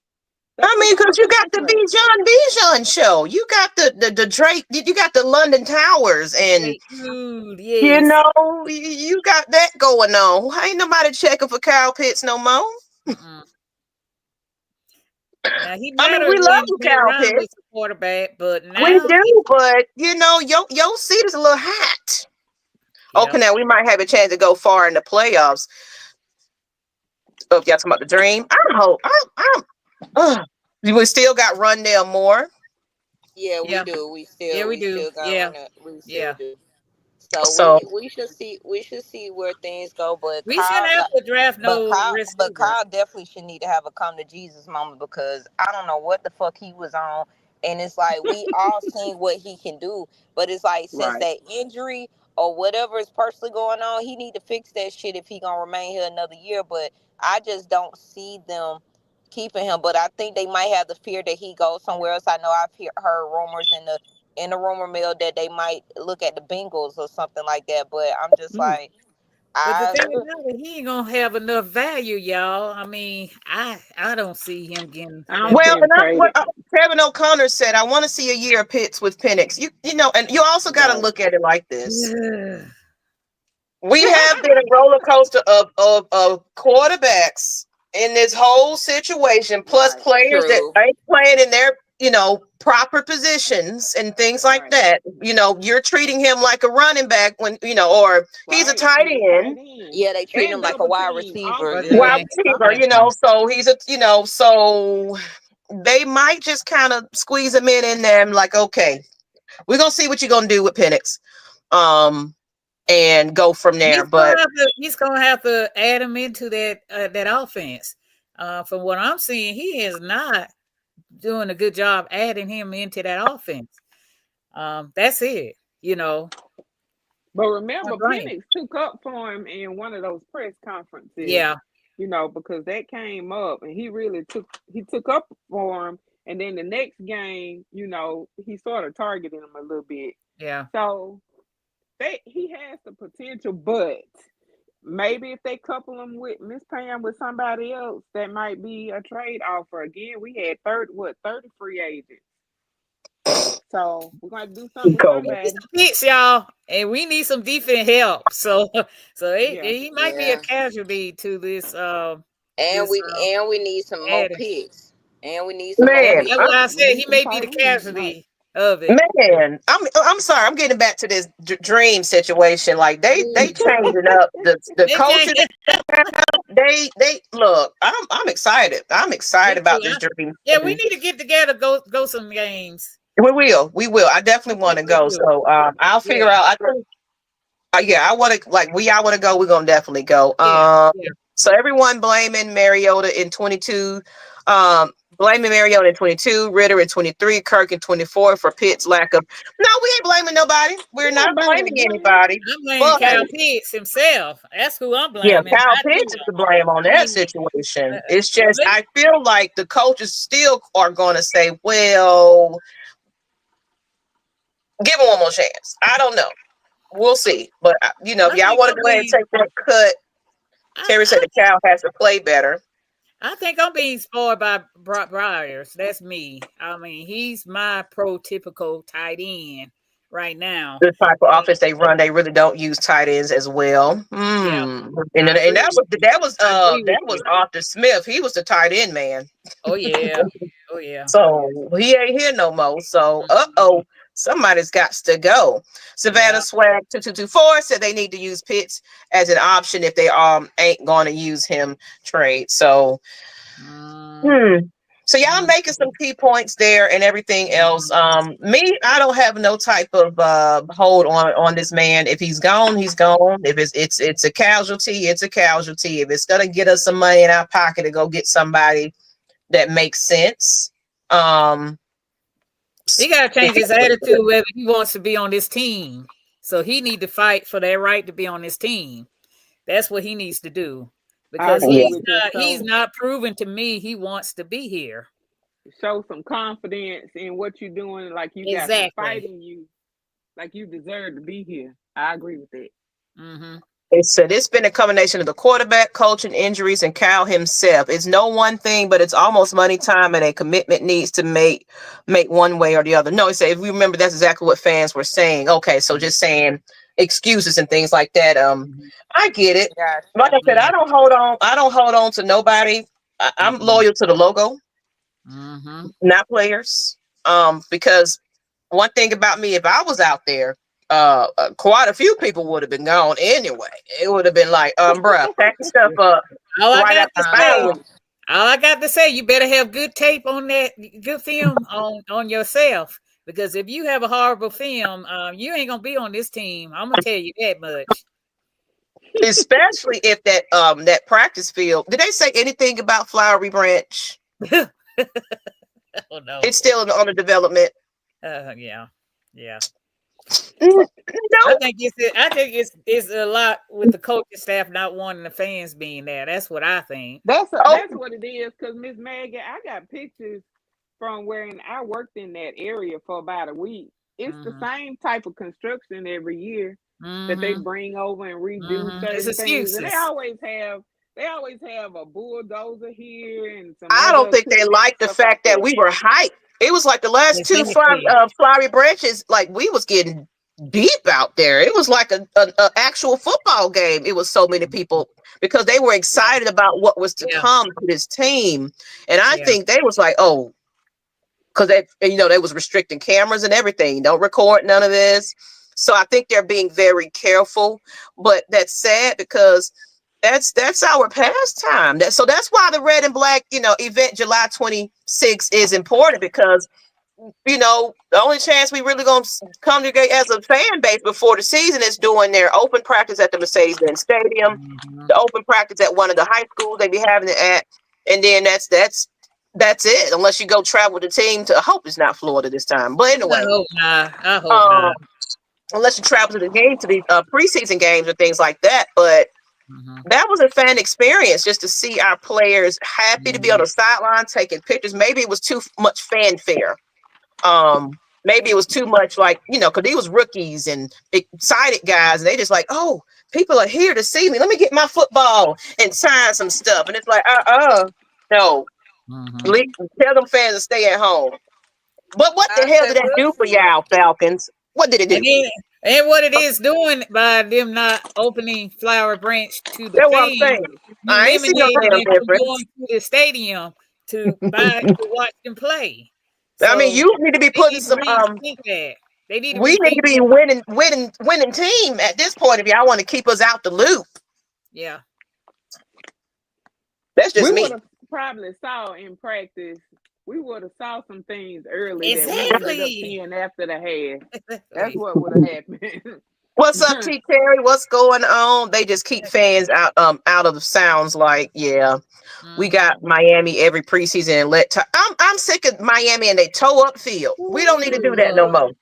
I mean, because you got the Bijan show, you got the Drake, you got the London Towers, and you know you got that going on. Ain't nobody checking for Kyle Pitts no more. Now, we love Kyle Pitts, quarterback, but now we do. But you know, your seat is a little hot. Yeah. Okay, now we might have a chance to go far in the playoffs. If y'all talking about the Dream, I hope. We still got Rondale Moore. Yeah, we do. We still. We do. We still do. So we should see where things go. But we shouldn't have to draft but Kyle definitely should need to have a come to Jesus moment, because I don't know what the fuck he was on, and it's like we all seen what he can do, but it's like since that injury or whatever is personally going on, he need to fix that shit if he gonna remain here another year. But I just don't see them keeping him. But I think they might have the fear that he goes somewhere else. I know I've heard rumors in the rumor mill that they might look at the Bengals or something like that. But I'm just like, but the thing about it, he ain't gonna have enough value, y'all. I mean, I don't see him getting. Well, and that's what Kevin O'Connor said. I want to see a year of Pitts with Penix. You know, and you also got to look at it like this. Yeah. We have been a roller coaster of quarterbacks in this whole situation, plus players that ain't playing in their, you know, proper positions and things like that. You know, you're treating him like a running back when, you know, or he's a tight end. Yeah, they treat him like a wide receiver. You know, so he's so they might just kind of squeeze him in there and like, okay, we're gonna see what you're gonna do with Penix. And go from there. He's gonna have to add him into that offense. From what I'm seeing, he is not doing a good job adding him into that offense. That's it, you know. But remember, Right. Penix took up for him in one of those press conferences. Yeah. You know, because that came up and he took up for him. And then the next game, you know, he sort of targeted him a little bit. Yeah. So he has the potential, but maybe if they couple him with Miss Pam with somebody else, that might be a trade offer. Again, we had 30 free agents. So we're gonna do something with somebody. Picks, y'all, and we need some defense help. So he might be a casualty to this. And this, we need some more adding. picks. And we need some more Man, picks. That's what I said. He may be the casualty of it. man, I'm sorry. I'm getting back to this dream situation. Like they changing up the coaches. They look. I'm excited. I'm excited about this dream. Yeah, we need to get together, go some games. We will. I definitely want to go. So I'll figure out. I think. I want to y'all want to go. We're gonna definitely go. So everyone blaming Mariota in 22. Blaming Mariota in 22, Ryder in 23, Kirk in 24 for Pitt's lack of. No, we ain't blaming nobody. We're not blaming anybody. I'm blaming Kyle Pitts himself. That's who I'm blaming. Yeah, Kyle Pitts is to blame on that situation. It's just I feel like the coaches still are going to say, "Well, give him one more chance." I don't know. We'll see. But if y'all want to go ahead and take that cut, Terry said the Cal has to play better. I think I'm being spoiled by Brock Byers. That's me. I mean, he's my prototypical tight end right now. The type of offense they run, they really don't use tight ends as well. Yeah. And that was Arthur Smith. He was the tight end man. Oh yeah. So he ain't here no more. So somebody's got to go. Savannah Swag 2224 said they need to use Pitts as an option if they ain't going to use him trade. So so y'all making some key points there and everything else. Me, I don't have no type of hold on this man. If he's gone, he's gone. If it's a casualty, it's a casualty. If it's gonna get us some money in our pocket to go get somebody that makes sense. He got to change his attitude whether he wants to be on this team. So he need to fight for that right to be on this team. That's what he needs to do. Because he's not proven to me he wants to be here. Show some confidence in what you're doing, like you got some fight in you, like you deserve to be here. I agree with that. Mm-hmm. It said it's been a combination of the quarterback, coaching, injuries, and Cal himself. It's no one thing, but it's almost money time, and a commitment needs to make one way or the other. No, it said if we remember, that's exactly what fans were saying. Okay, so just saying excuses and things like that. I get it. Like I said, I don't hold on to nobody. I'm loyal to the logo, not players. Because one thing about me, if I was out there, quite a few people would have been gone anyway. It would have been like, bruh, pack the stuff up. All I got to say, you better have good tape on that, good film on yourself. Because if you have a horrible film, you ain't gonna be on this team. I'm gonna tell you that much. Especially if that practice field. Did they say anything about Flowery Branch? Oh no, it's still on the development. Yeah. No. I think it's a lot with the coaching staff not wanting the fans being there. That's what I think. That's what it is. Because Ms Maggie, I got pictures from when I worked in that area for about a week. It's the same type of construction every year that they bring over and redo certain things. And they always have a bulldozer here and some. I don't think they like the fact that we were hyped. It was like the last two Flowery Branches, like we was getting deep out there. It was like an actual football game. It was so many people because they were excited about what was to come to this team. And I think they was like, oh, because they was restricting cameras and everything. Don't record none of this. So I think they're being very careful. But that's sad because that's our pastime. So that's why the red and black, event July 26th is important because, the only chance we really going to come together as a fan base before the season is doing their open practice at the Mercedes-Benz Stadium, the open practice at one of the high schools they be having it at. And then that's That's it. Unless you go travel with the team to, I hope it's not Florida this time. But anyway, I hope not. Unless you travel to the game, to the preseason games or things like that. But that was a fan experience just to see our players happy to be on the sideline taking pictures. Maybe it was too much fanfare. Maybe it was too much, like, because they was rookies and excited guys, and they just like, oh, people are here to see me. Let me get my football and sign some stuff. And it's like, no. Tell them fans to stay at home. But what the hell did that do for y'all, Falcons? What did it do? And what it is doing by them not opening Flower Branch to the That's what I'm fans, saying. I ain't seen no damn eliminating them from difference. going to the stadium to watch them play. I mean, you need to be putting some. They need to we need to be winning team at this point if y'all want to keep us out the loop. Yeah, that's just me. We would have probably saw in practice. We would have saw some things early that we ended up seeing after the half. That's what would have happened. What's up, T. Terry? What's going on? They just keep fans out of the sounds. Like, we got Miami every preseason and I'm sick of Miami and they toe up field. We don't need to do that no more.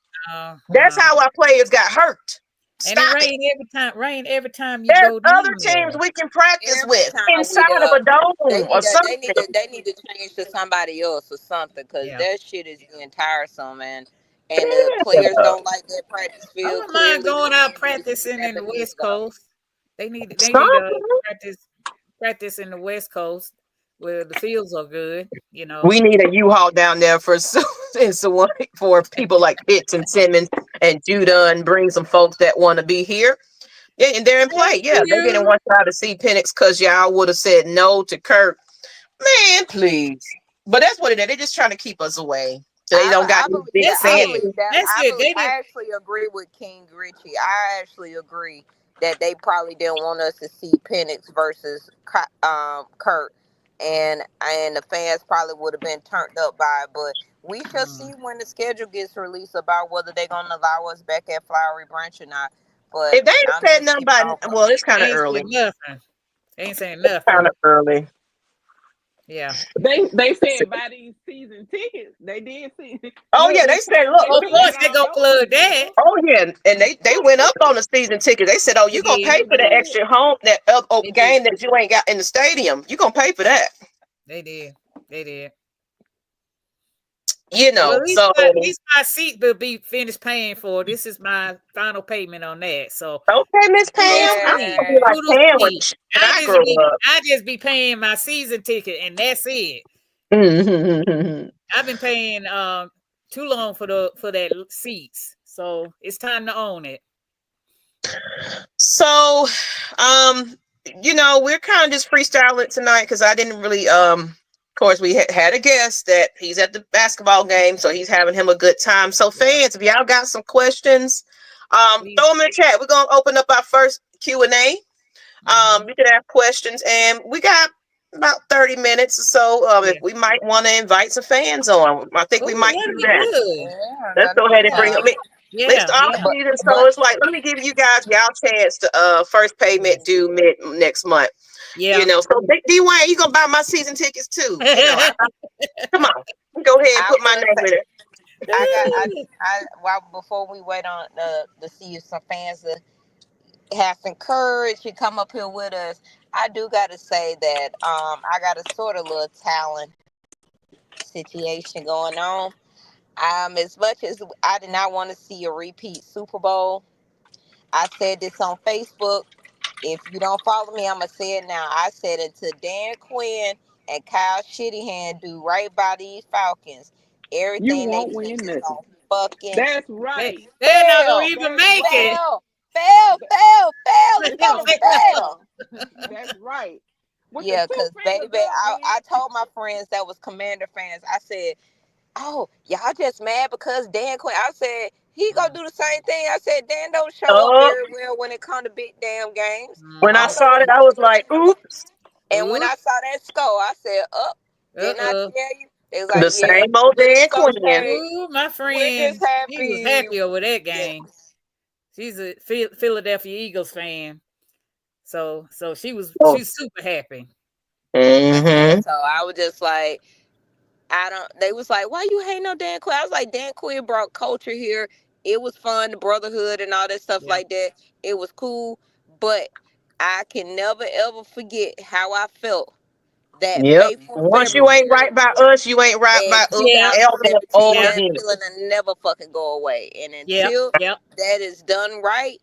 That's how our players got hurt. And it rain every time you There's go. Other teams we can practice with inside of a dome or something. They need to change to somebody else or something, because that shit is getting tiresome, man. And the players don't like their practice field. I don't mind going out practicing in the West Coast. They need to practice in the West Coast where the fields are good. We need a U-Haul down there for people like Pitts and Simmons and Judah, and bring some folks that want to be here. Yeah, and they're in play. Yeah, they didn't want y'all to see Penix because y'all would have said no to Kirk. Man, please. But that's what it is. They're just trying to keep us away. So they don't got big fans. I actually agree with King Richie. I actually agree that they probably didn't want us to see Penix versus Kirk. And the fans probably would have been turned up by it. But we shall see when the schedule gets released about whether they're going to allow us back at Flowery Branch or not. But if they ain't said nothing about it, well, it's kind of early. They ain't saying nothing. Kind of early. Yeah. They said buy these season tickets. They did see. Oh, yeah, they said, look. Of course, they go plug that. Oh, yeah, and they went up on the season ticket. They said, oh, you're going to pay for the extra home game that you ain't got in the stadium. You're going to pay for that. They did. Well, at least my seat will be finished paying for. This is my final payment on that. So okay, Miss Pam. I just be paying my season ticket, and that's it. I've been paying too long for that seats, so it's time to own it. So, we're kind of just freestyling tonight because I didn't really Of course, we had a guest that he's at the basketball game, so he's having him a good time. So fans, if y'all got some questions, throw them in the chat. We're going to open up our first Q&A. You can ask questions, and we got about 30 minutes or so. If we might want to invite some fans on. I think we might do that. Let's go ahead and bring them in. It's off season, so it's like, let me give you guys y'all chance to first payment due mid next month. Yeah. So D-Wayne, you gonna buy my season tickets too? Come on, go ahead and put my name in it. Before we wait on to see if some fans have some courage to come up here with us, I do gotta say that I got a sort of little talent situation going on. As much as I did not want to see a repeat Super Bowl, I said this on Facebook. If you don't follow me, I'm going to say it now. I said until Dan Quinn and Kyle Shanahan do right by these Falcons, everything they do is going to fucking That's right. They're not going to even make it. Fail. It's going to fail. That's right. Yeah, because, baby, I told my friends that was Commander fans, I said, oh, y'all just mad because Dan Quinn. I said, he gonna do the same thing. I said, Dan don't show up very well when it comes to big damn games. When I saw it, I was like, oops. And when I saw that score, I said, didn't I tell you? It was like, the same old Dan Quinn. Ooh, my friend, he was happy over that game. She's a Philadelphia Eagles fan. So she's super happy. Mm-hmm. So I was just like, I don't. They was like, "Why you hating on Dan Quinn?" I was like, "Dan Quinn brought culture here. It was fun, the brotherhood and all that stuff like that. It was cool, but I can never ever forget how I felt that Yep. faithful Once you ain't February right by us, you ain't right in by us ever 2017. That again. feeling will never fucking go away. And Yep. until Yep. that is done right,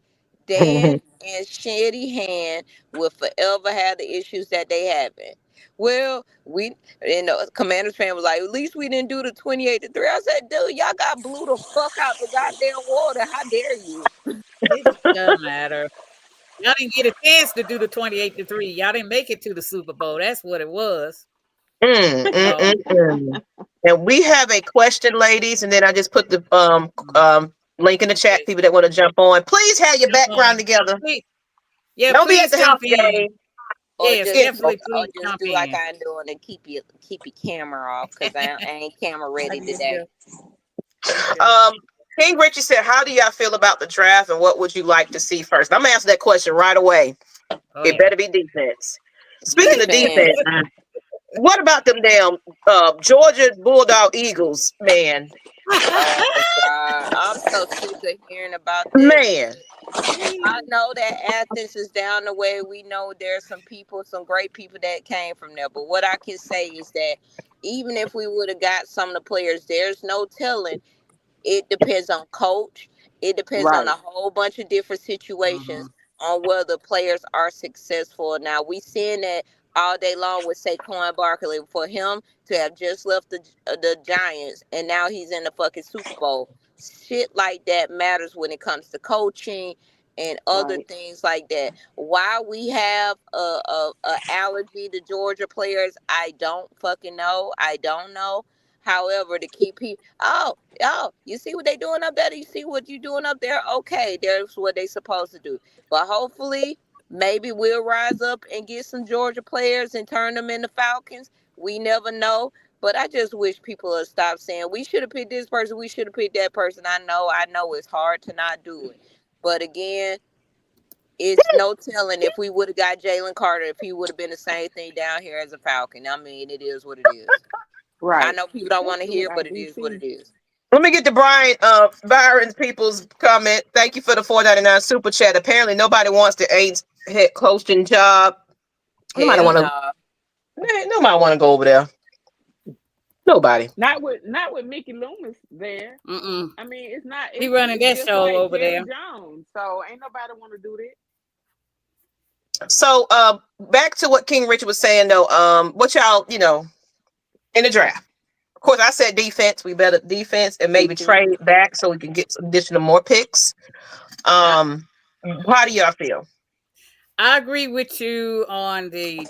Dan and Shady Hand will forever have the issues that they having. Well, we and the Commanders fan was like, at least we didn't do the 28-3. I said, dude, y'all got blew the fuck out the goddamn water. How dare you? It doesn't matter. Y'all didn't get a chance to do the 28-3. Y'all didn't make it to the Super Bowl. That's what it was. So, And we have a question, ladies, and then I just put the link in the chat. People that want to jump on, please have your background together. Please, yeah, Don't be at please the house jump in. game. Or Yes, just definitely or please just jump do in. like I'm doing and keep your camera off because I ain't camera ready today. King Richie said, "How do y'all feel about the draft, and what would you like to see first?" I'm gonna answer that question right away. It better be defense. Speaking of defense, what about them damn Georgia Bulldog Eagles, man? Oh God, I'm so sick of hearing about this. Man, I know that Athens is down the way. We know there's some people, some great people that came from there. But what I can say is that even if we would have got some of the players, there's no telling. It depends on coach. It depends on a whole bunch of different situations on whether players are successful. Now we seeing that all day long with Saquon Barkley for him to have just left the Giants and now he's in the fucking Super Bowl. Shit like that matters when it comes to coaching and other things like that. Why we have a allergy to Georgia players, I don't fucking know. I don't know. However, to keep people, you see what they doing up there? You see what you doing up there? Okay, that's what they supposed to do. But hopefully, maybe we'll rise up and get some Georgia players and turn them into Falcons. We never know. But I just wish people would stop saying we should have picked this person, we should have picked that person. I know it's hard to not do it. But again, it's no telling if we would have got Jalen Carter, if he would have been the same thing down here as a Falcon. I mean, it is what it is. Right. I know people don't want to hear, but it is what it is. let me get to Byron's people's comment. Thank you for the $4.99 super chat. Apparently, nobody wants the Aids head coaching job. Nobody want to go over there. Nobody. Not with Mickey Loomis there. Mm-mm. I mean, it's not. He running that just show like over Jerry there. Jones, so ain't nobody want to do that. So back to what King Richard was saying though. What y'all, in the draft. Of course, I said defense. We better defense and maybe trade back so we can get some additional more picks. How do y'all feel? I agree with you on the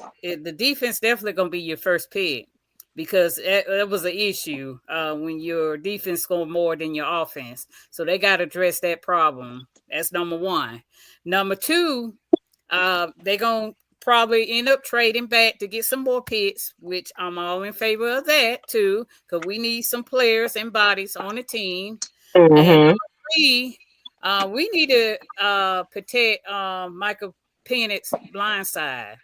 defense. Definitely going to be your first pick because that was an issue when your defense scored more than your offense. So they got to address that problem. That's number one. Number two, they're going to probably end up trading back to get some more picks, which I'm all in favor of that too, because we need some players and bodies on the team. And number three, we need to protect Michael Pennett's blind side.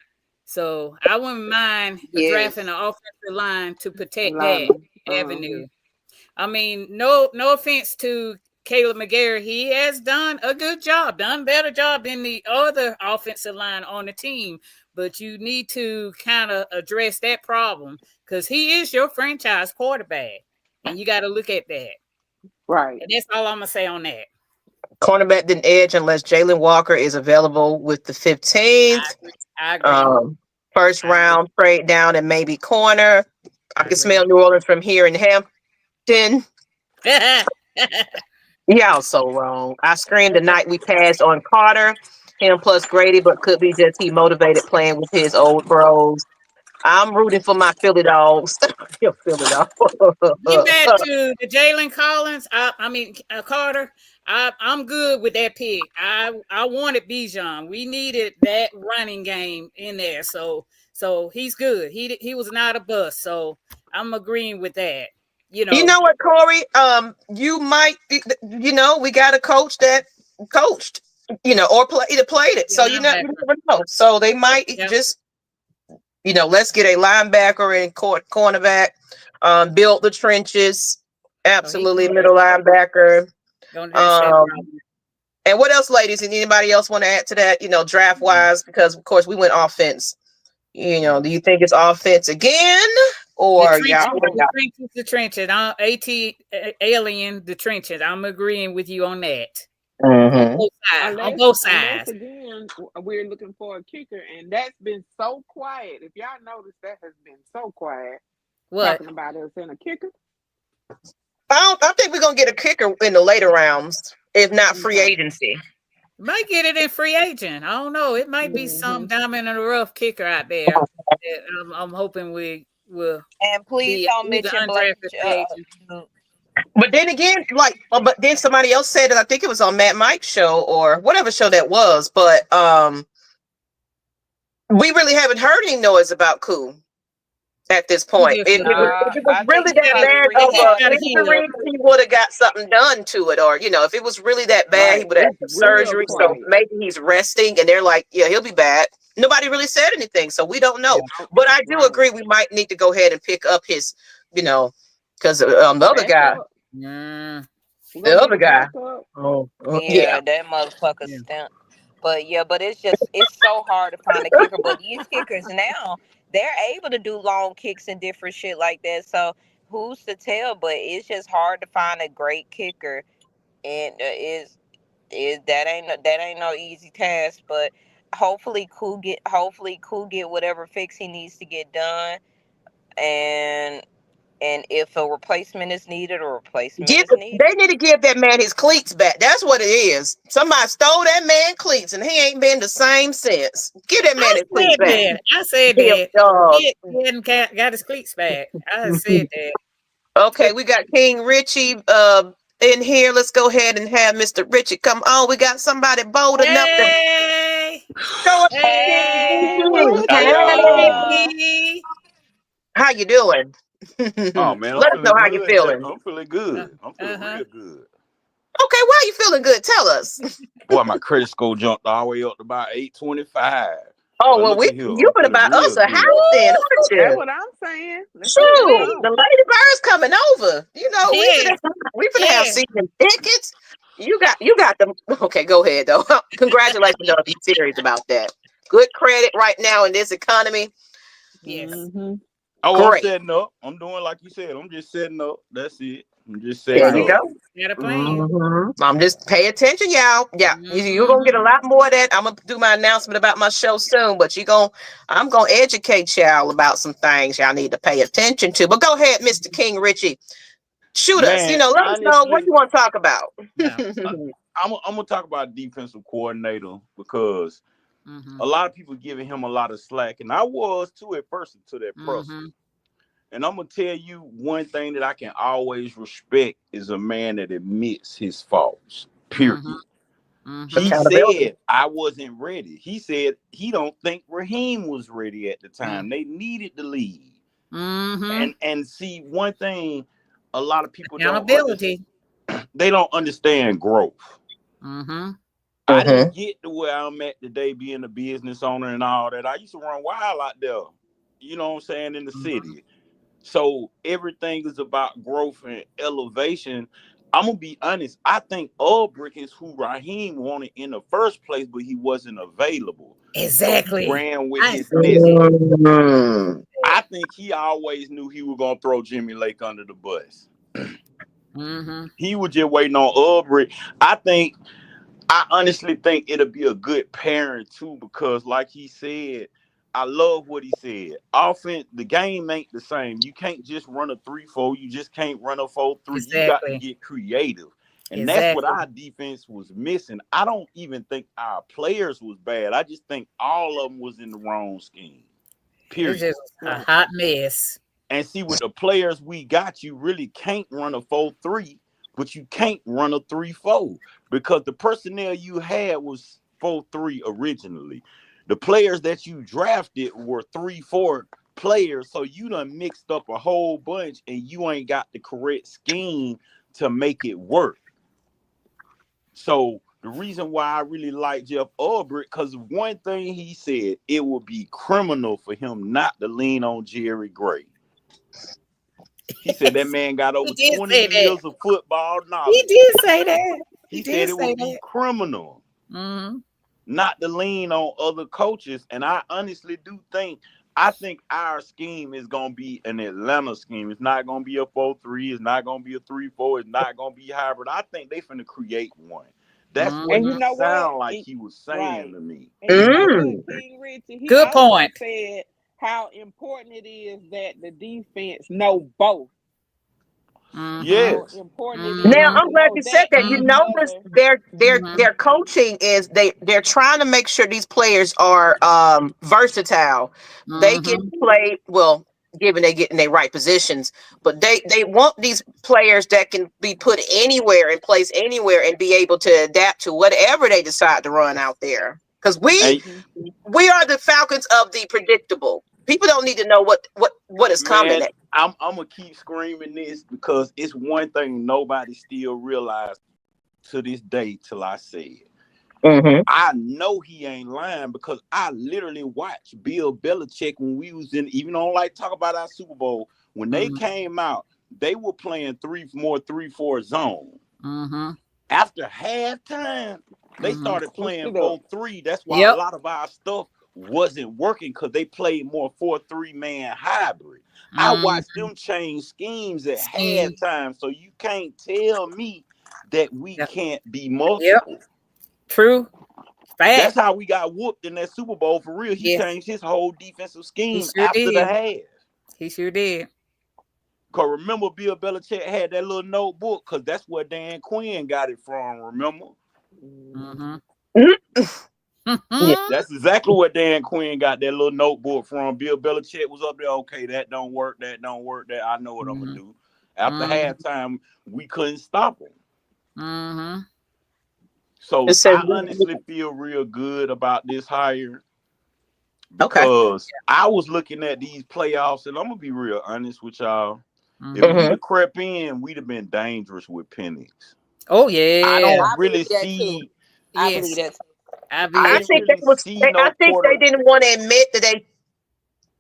So I wouldn't mind drafting an offensive line to protect that avenue. I mean, no offense to Caleb McGarry. He has done a good job, done better job than the other offensive line on the team. But you need to kind of address that problem because he is your franchise quarterback. And you got to look at that. Right. And that's all I'm going to say on that. Cornerback didn't edge unless Jalen Walker is available with the 15th. I agree. First round trade down and maybe corner. I can smell New Orleans from here in Hampton. Y'all so wrong. I screamed the night we passed on Carter, him plus Grady, but could be just he motivated playing with his old bros. I'm rooting for my Philly dogs. Philly dogs. Get back to the Jalen Collins. Carter. I'm good with that pick. I wanted Bijan. We needed that running game in there. So he's good. He was not a bust. So I'm agreeing with that. You know what, Corey? You might, we got a coach that coached, or either played it. So you never know. So they might just, let's get a linebacker and cornerback. Built the trenches. Absolutely, middle linebacker. And what else, ladies? And anybody else want to add to that? You know, draft wise, because of course we went offense. You know, do you think it's offense again, or the trenches? Alien the trenches. I'm agreeing with you on that. Mm-hmm. On both sides. Again, we're looking for a kicker, and that's been so quiet. If y'all notice, that has been so quiet. What? Talking about us in a kicker. I think we're gonna get a kicker in the later rounds, if not free agency. Might get it in free agent. I don't know. It might be some diamond in the rough kicker out there. I'm hoping we will. And please don't mention But then again, but then somebody else said it. I think it was on Matt Mike's show or whatever show that was. But we really haven't heard any noise about Koo at this point. If it was really that bad of an injury, he would have got something done to it, or if it was really that bad, he would have had surgery. So maybe he's resting, and they're like, "Yeah, he'll be back." Nobody really said anything, so we don't know. But I do agree we might need to go ahead and pick up his, because the other guy. The other guy. Yeah, that motherfucker stunk. But it's so hard to find a kicker. But these kickers now, they're able to do long kicks and different shit like that. So who's to tell? But it's just hard to find a great kicker, and that ain't no easy task. But hopefully, Koo get whatever fix he needs to get done, and if a replacement is needed, they need to give that man his cleats back. That's what it is. Somebody stole that man cleats, and he ain't been the same since. Give that man his cleats back. I said that. He hadn't got his cleats back. I said that. Okay, we got King Richie in here. Let's go ahead and have Mr. Richie come on. We got somebody bold enough to show us. How you doing? Oh man, let us know how you're feeling. I'm feeling good. I'm feeling real good. Okay, why are you feeling good? Tell us. Boy, my credit score jumped all the way up to about 825. Oh, well, you been about us a house then, aren't you? That's what I'm saying. Shoot, the Lady Bird's coming over. We finna have season tickets. You got them. Okay, go ahead though. Congratulations though, if you're serious about that. Good credit right now in this economy. Yes. Mm-hmm. Oh, I'm setting up. I'm doing like you said. I'm just setting up. That's it. I'm just setting up. There you go. Got a plan. I'm just pay attention, y'all. Yeah, you're gonna get a lot more of that. I'm gonna do my announcement about my show soon, but I'm gonna educate y'all about some things y'all need to pay attention to. But go ahead, Mr. King Richie. Shoot us. Let us know what you want to talk about. I'm gonna talk about defensive coordinator because a lot of people giving him a lot of slack, and I was too at first until that person. And I'm gonna tell you one thing that I can always respect is a man that admits his faults. Period. He said I wasn't ready. He said he don't think Raheem was ready at the time. They needed the lead. And see, one thing a lot of people they don't understand growth. I didn't get to where I'm at today being a business owner and all that. I used to run wild out there, you know what I'm saying, in the city. So everything is about growth and elevation. I'm going to be honest. I think Ulbrich is who Raheem wanted in the first place, but he wasn't available. Exactly. So he ran with his message. I think he always knew he was going to throw Jimmy Lake under the bus. He was just waiting on Ulbrich. I honestly think it'll be a good pairing too, because like he said, I love what he said. Offense, the game ain't the same. You can't just run a 3-4. You just can't run a 4-3. You got to get creative. And that's what our defense was missing. I don't even think our players was bad. I just think all of them was in the wrong scheme. Period. It's just a hot mess. And see, with the players we got, you really can't run a 4-3, but you can't run a 3-4 because the personnel you had was 4-3 originally. The players that you drafted were 3-4 players, so you done mixed up a whole bunch and you ain't got the correct scheme to make it work. So the reason why I really like Jeff Ulbrich, because one thing he said, it would be criminal for him not to lean on Jerry Gray. He said that man got over He did 20 say that. years of football He knowledge. did say that. He said it would be criminal not to lean on other coaches. And I honestly do think, I think our scheme is going to be an Atlanta scheme. It's not going to be a 4-3. It's not going to be a 3-4. It's not going to be hybrid. I think they finna create one. That's what And you know sound what? like he was saying to me. And you know what, King Richie? He Good also point. said how important it is that the defense know both. Yes. How important it is Now to I'm glad know you said that. You notice their coaching is they're trying to make sure these players are versatile. They can play well, given they get in their right positions, but they want these players that can be put anywhere and placed anywhere and be able to adapt to whatever they decide to run out there. Because we are the Falcons of the predictable. People don't need to know what is coming. I'm gonna keep screaming this because it's one thing nobody still realized to this day till I say it. I know he ain't lying because I literally watched Bill Belichick when we was in, even on like talk about our Super Bowl, when they came out, they were playing 3-4 zone. After halftime, they started playing 4-3. That's why a lot of our stuff wasn't working because they played more 4-3 man hybrid. I watched them change schemes at halftime, so you can't tell me that we can't be multiple. True. That's how we got whooped in that Super Bowl for real. He changed his whole defensive scheme after the half. He sure did. Because remember, Bill Belichick had that little notebook because that's where Dan Quinn got it from, remember? That's exactly what Dan Quinn got that little notebook from. Bill Belichick was up there, okay, that don't work, that I know what I'm going to do. After halftime, we couldn't stop him. So I honestly feel real good about this hire because I was looking at these playoffs, and I'm going to be real honest with y'all. If we'd have crept in, we'd have been dangerous with Penix. Oh, yeah. I don't really see. I believe that. I think that was. I think they didn't want to admit that they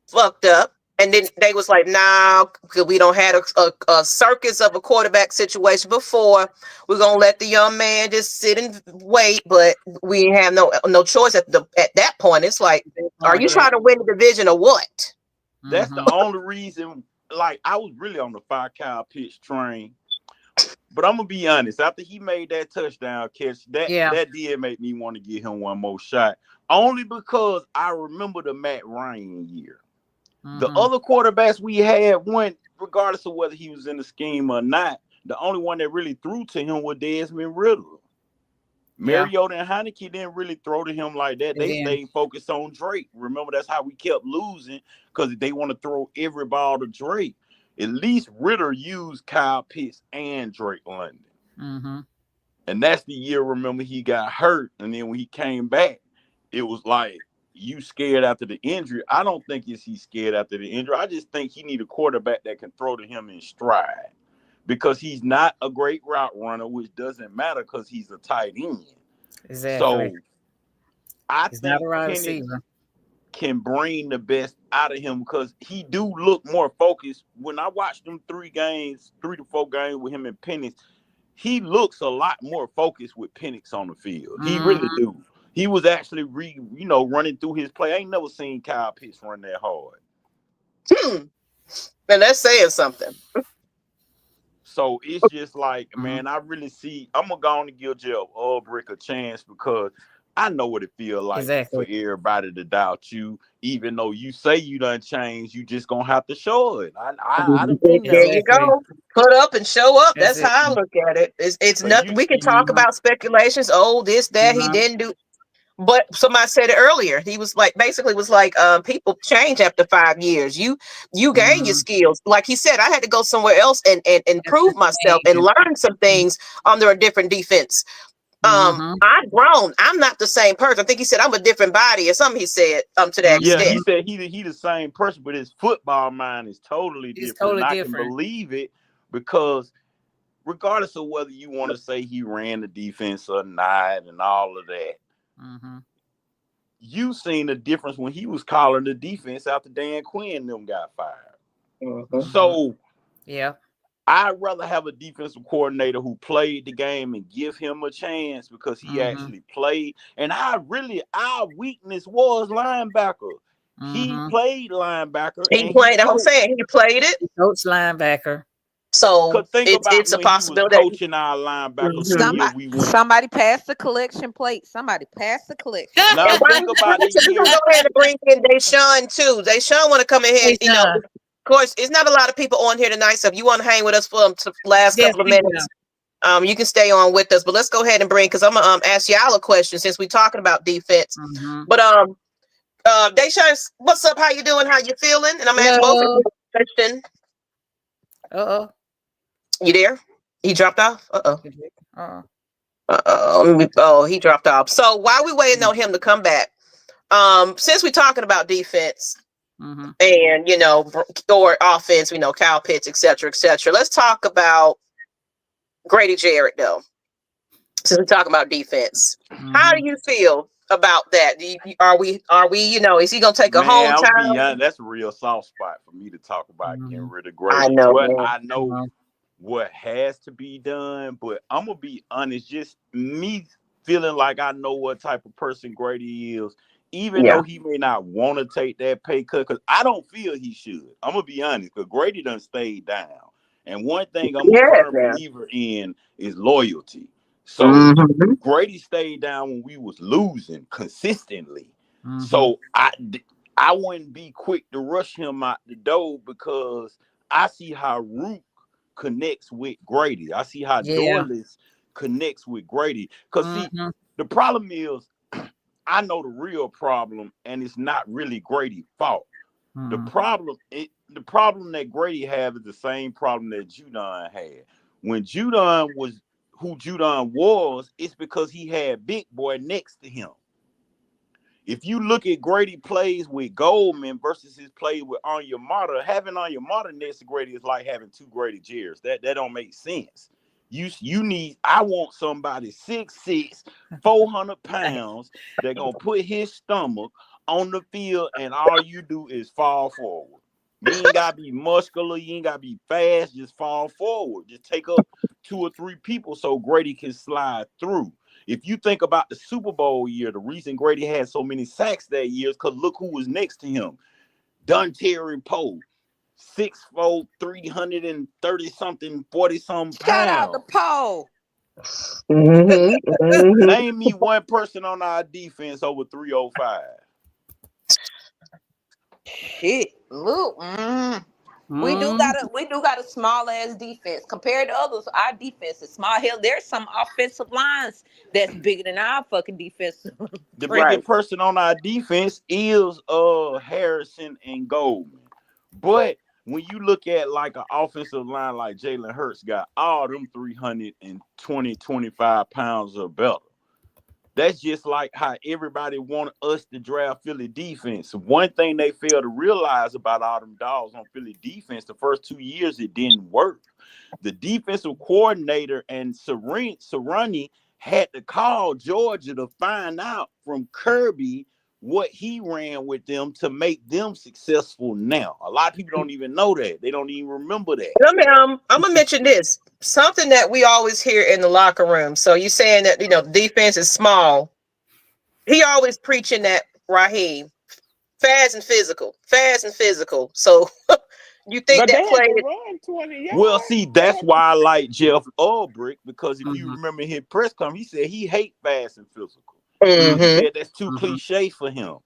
fucked up, and then they was like, "Nah, because we don't had a circus of a quarterback situation before. We're gonna let the young man just sit and wait." But we have no choice at that point. It's like, are you trying to win the division or what? That's the only reason. Like, I was really on the 5 Kyle Pitts train. But I'm gonna be honest. After he made that touchdown catch, that did make me want to give him one more shot. Only because I remember the Matt Ryan year. The other quarterbacks we had went, regardless of whether he was in the scheme or not. The only one that really threw to him was Desmond Ritter. Mariota and Heineke didn't really throw to him like that. They stayed focused on Drake. Remember, that's how we kept losing because they want to throw every ball to Drake. At least Ritter used Kyle Pitts and Drake London. And that's the year, remember, he got hurt. And then when he came back, it was like, you scared after the injury. I don't think he's scared after the injury. I just think he need a quarterback that can throw to him in stride. Because he's not a great route runner, which doesn't matter because he's a tight end. Exactly. So I think Penix can bring the best out of him because he do look more focused. When I watched them 3 to 4 games with him and Penix, he looks a lot more focused with Penix on the field. He really do. He was actually running through his play. I ain't never seen Kyle Pitts run that hard. And that's saying something. So it's just like, man, I really see. I'm gonna go on and give Jeff Ulbrich a chance because I know what it feels like for everybody to doubt you, even though you say you done changed. You just gonna have to show it. I done been there. There you go. Put up and show up. That's how I look at it. It's nothing. We can talk about speculations. Oh, this, that, he didn't do. But somebody said it earlier. He was like, basically was like, people change after 5 years. You gain your skills. Like he said, I had to go somewhere else and improve myself and learn some things under a different defense. I've grown. I'm not the same person. I think he said I'm a different body or something he said to that extent. He said he the same person, but his football mind is totally different. I can believe it because regardless of whether you want to say he ran the defense or not and all of that, you seen the difference when he was calling the defense after Dan Quinn and them got fired. So Yeah. I'd rather have a defensive coordinator who played the game and give him a chance because he actually played. And our weakness was linebacker. He played linebacker He and he played. I'm saying he played it. Coach linebacker. So think about it's a when he was possibility. coaching our linebackers the year we went. Somebody passed the collection plate. Somebody passed the collection. Now think about the We're year. gonna go ahead and bring in Deshaun too. Deshaun want to come in here. You know, of course, it's not a lot of people on here tonight. So if you want to hang with us for the last couple of minutes, you can stay on with us. But let's go ahead and bring, because I'm gonna ask y'all a question since we're talking about defense. But Deshaun, what's up? How you doing? How you feeling? And I'm gonna ask both of you a question. You there? He dropped off. He dropped off. So while we waiting on him to come back, since we're talking about defense and or offense, Kyle Pitts, etc., let's talk about Grady Jarrett though. Since we're talking about defense, how do you feel about that? Are we? Is he gonna take a home time? That's a real soft spot for me to talk about getting rid of Grady. I know, I know what has to be done, but I'm gonna be honest, just me feeling like I know what type of person Grady is, even though he may not want to take that pay cut, because I don't feel he should. I'm gonna be honest, because Grady done stayed down. And one thing I'm a firm believer in is loyalty. So Grady stayed down when we was losing consistently. So I wouldn't be quick to rush him out the door, because I see how Root connects with Grady. I see how Dorless connects with Grady. Because see, the problem is, I know the real problem, and it's not really Grady's fault. The problem that Grady had is the same problem that Judon had. When Judon was who Judon was, it's because he had Big Boy next to him. If you look at Grady plays with Goldman versus his play with Onyemata, having Onyemata next to Grady is like having two Grady Jarretts. That don't make sense. I want somebody 6'6", 400 pounds that gonna put his stomach on the field, and all you do is fall forward. You ain't gotta be muscular, you ain't gotta be fast, just fall forward. Just take up 2 or 3 people so Grady can slide through. If you think about the Super Bowl year, the reason Grady had so many sacks that year is because look who was next to him. Dontarie Poe, 6'4", 330-something, 40-something pounds. Shout out to Poe. Name me one person on our defense over 305. Shit, look. We do got a small ass defense compared to others. Our defense is small. Hell, there's some offensive lines that's bigger than our fucking defense. The biggest person on our defense is Harrison and Goldman. But when you look at like an offensive line like Jalen Hurts got all them 320, 25 pounds or better. That's just like how everybody wanted us to draft Philly defense. One thing they failed to realize about all them dogs on Philly defense, the first 2 years, it didn't work. The defensive coordinator and Sirianni had to call Georgia to find out from Kirby what he ran with them to make them successful now. A lot of people don't even know that. They don't even remember that. I'm gonna mention this. Something that we always hear in the locker room. So you saying that defense is small. He always preaching that, Raheem, fast and physical. So you think that play? Well, see, that's why I like Jeff Ulbrich, because if you remember his press conference, he said he hate fast and physical. He said that's too cliche for him.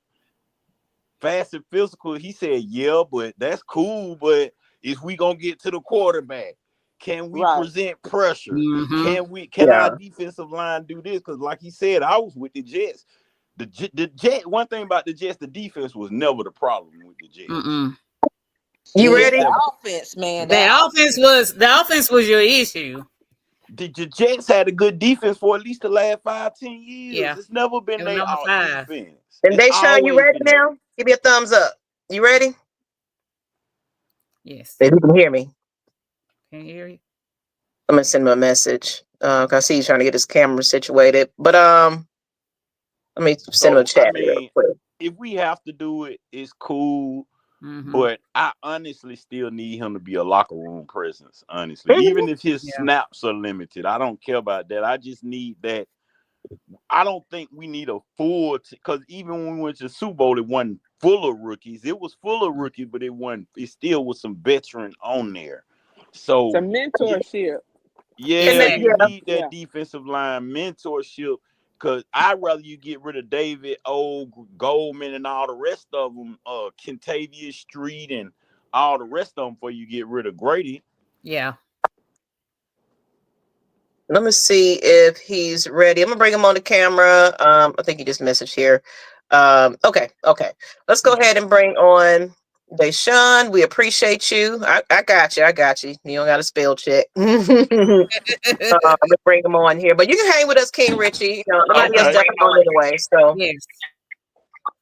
Fast and physical, he said, yeah, but that's cool. But if we gonna get to the quarterback, can we present pressure? Can our defensive line do this? Because like he said, I was with the Jets. The Jets. One thing about the Jets, the defense was never the problem with the Jets. You ready? The offense, man. The offense was your issue. The Jets had a good defense for at least the last 5-10 years. Yeah. It's never been their defense. And Deshaun, you ready now? Give me a thumbs up. You ready? Yes. If you can hear me. Can you hear you? I'm gonna send him a message. I see he's trying to get his camera situated. But let me send him a chat. I mean, if we have to do it, it's cool. But I honestly still need him to be a locker room presence. Honestly, even if his snaps are limited, I don't care about that. I just need that. I don't think we need a full because even when we went to the Super Bowl, it wasn't full of rookies. It was full of rookies, but it still was some veteran on there. So some mentorship. Yeah, you need that defensive line mentorship. Cause I'd rather you get rid of David, Goldman, and all the rest of them, Kentavious Street, and all the rest of them, before you get rid of Grady. Yeah. Let me see if he's ready. I'm gonna bring him on the camera. I think he just messaged here. Okay. Let's go ahead and bring on Deshaun. We appreciate you. I got you. You don't got a spell check. Let's bring him on here. But you can hang with us, King Richie. Nobody else jumping on anyway. So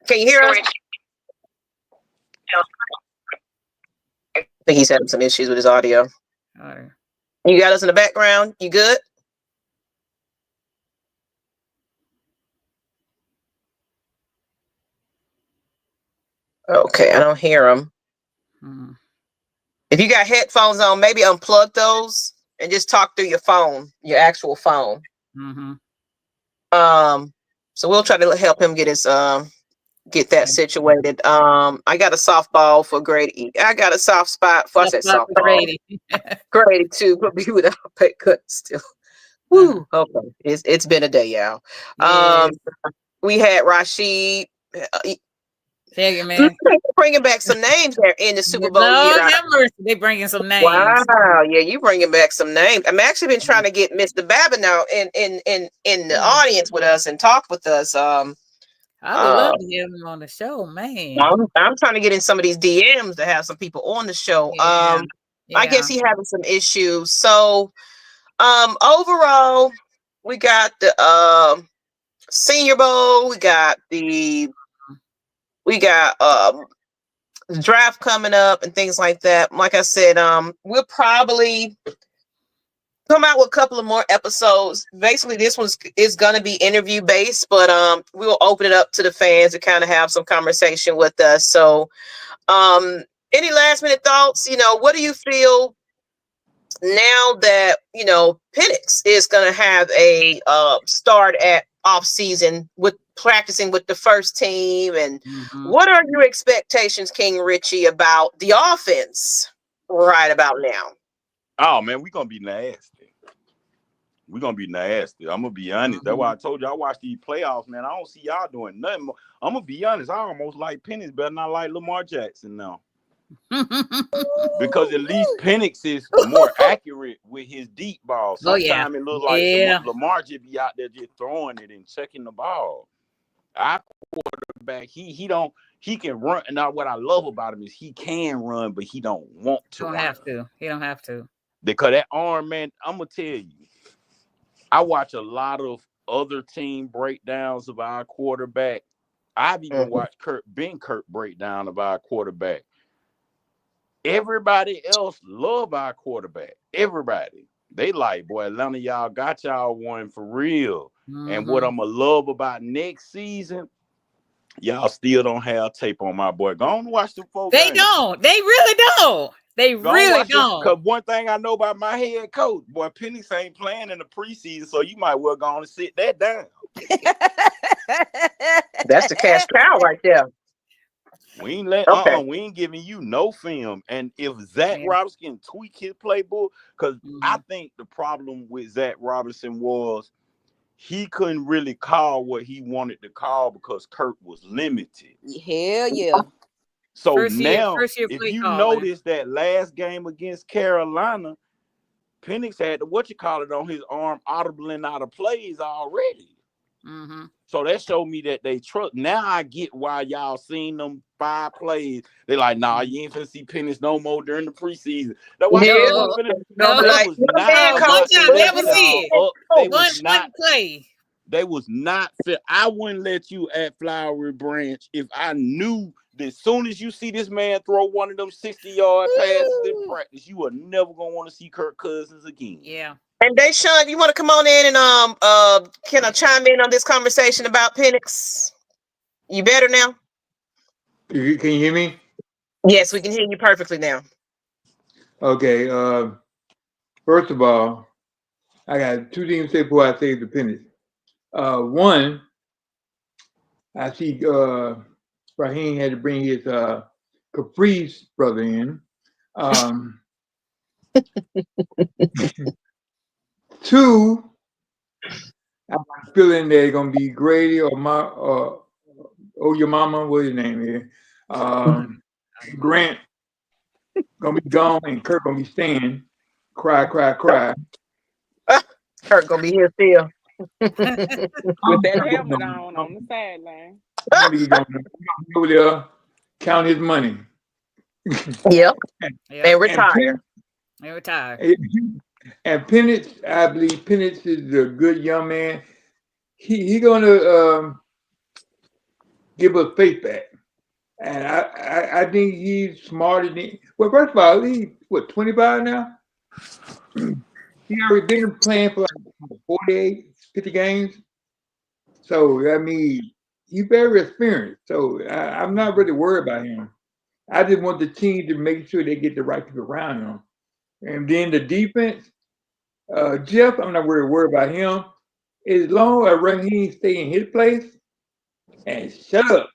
can you hear us? I think he's having some issues with his audio. You got us in the background? You good? Okay, I don't hear him. If you got headphones on, maybe unplug those and just talk through your phone, your actual phone. So we'll try to help him get his get that situated. I got a softball for Grady. I got a soft spot for softball. Grady too, but be without pay cut still. Woo. Okay, it's been a day, y'all. We had Rashid. Man. Bringing back some names there in the Super Bowl. They bringing some names. Wow, yeah, you bringing back some names. I'm actually been trying to get Mr. Babin now in the audience with us and talk with us. I would love to have him on the show, man. I'm trying to get in some of these DMs to have some people on the show. I guess he having some issues. So, overall, we got the Senior Bowl. We got the draft coming up and things like that. Like I said, we'll probably come out with a couple of more episodes. Basically, this one is going to be interview based, but we'll open it up to the fans to kind of have some conversation with us. So, any last minute thoughts? What do you feel now that Penix is going to have a start at off season with practicing with the first team, and what are your expectations, King Richie, about the offense right about now? Oh man, we're gonna be nasty. I'm gonna be honest. That's why I told you I watched these playoffs, man. I don't see y'all doing nothing more. I'm gonna be honest. I almost like Penix better than I like Lamar Jackson now. Because at least Penix is more accurate with his deep ball. Sometimes it looks like Lamar just be out there just throwing it and checking the ball. Our quarterback, he can run. Now what I love about him is he can run, but he don't want to. He don't have to. Because that arm, man, I'm gonna tell you, I watch a lot of other team breakdowns of our quarterback. I've even watched Ben Kurt breakdown of our quarterback. Everybody else love our quarterback. Everybody. They like, boy, Atlanta, y'all got y'all one for real. And what I'm going to love about next season, y'all still don't have tape on my boy. Go on and watch the folks. They don't. They really don't. They really don't. Because one thing I know about my head coach, boy, Penix ain't playing in the preseason, so you might well go on and sit that down. That's the cash cow right there. We ain't giving you no film. And if Zach Robinson can tweak his playbook, because I think the problem with Zach Robinson was he couldn't really call what he wanted to call because Kurt was limited. Hell yeah. So if you notice that last game against Carolina, Penix had the on his arm audibling out of plays already. So that showed me that they trust. Now I get why y'all seen them 5 plays. They like, nah, you ain't finna see Penix no more during the preseason. That was They was not fit. I wouldn't let you at Flowery Branch if I knew that as soon as you see this man throw one of them 60-yard passes in practice, you are never gonna want to see Kirk Cousins again. Yeah. And Deshaun, you want to come on in and can I chime in on this conversation about Penix? You better now? Can you hear me? Yes, we can hear you perfectly now. Okay. First of all, I got two things to say before I say the pennies. One, I see Raheem had to bring his Caprice brother in. Two, I'm feeling they're gonna be Grady or your mama, what his name is. Grant gonna be gone and Kirk gonna be staying. Cry, cry, cry. Kirk gonna be here still. With that helmet on the sideline. Over there, count his money. Yep. Yep. And retire. And retire. And Penix, I believe Penix is a good young man. He gonna give us faith back. And I think he's smarter than. Well, first of all, he's what 25 now. He already been playing for like 48, 50 games. So I mean, he's very experienced. So I'm not really worried about him. I just want the team to make sure they get the right people around him. And then the defense, Jeff, I'm not really worried about him. As long as Raheem stay in his place and shut up,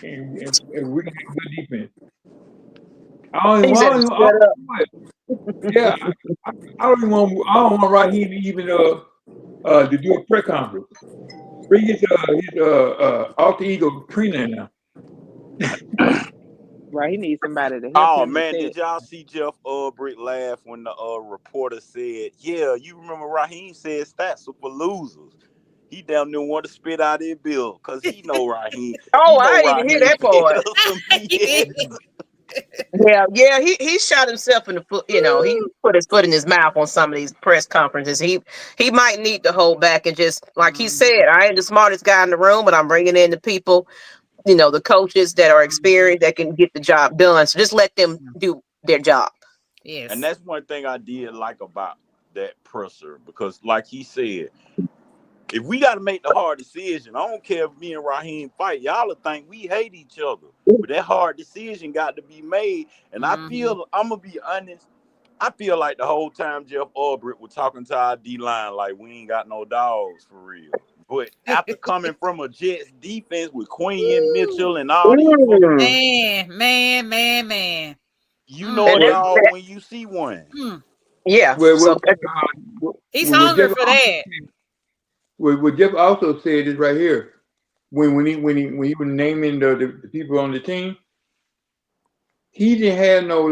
and we're gonna have good defense. I don't want Raheem to even to do a press conference. Bring his alter ego Trina now. Right, he needs somebody to help Oh him. man, did y'all see Jeff Ulbrich laugh when the reporter said, "Yeah, you remember Raheem said stats are for losers." He damn near want to spit out his bill because he know Raheem. Oh, I didn't even hear that part. Yeah, he shot himself in the foot. You know, he put his foot in his mouth on some of these press conferences. He might need to hold back and just, like he said, I ain't the smartest guy in the room, but I'm bringing in the people, you know, the coaches that are experienced that can get the job done. So just let them do their job. Yes. And that's one thing I did like about that presser, because like he said, if we got to make the hard decision, I don't care if me and Raheem fight. Y'all will think we hate each other. But that hard decision got to be made. And I feel, I'm going to be honest, I feel like the whole time Jeff Ulbrich was talking to our D-line like we ain't got no dogs for real. But after coming from a Jets defense with Quinn Mitchell and all these folks, man. You know a dog when you see one. Yeah. He's hungry for that. What Jeff also said is right here. When he was naming the people on the team, he didn't have no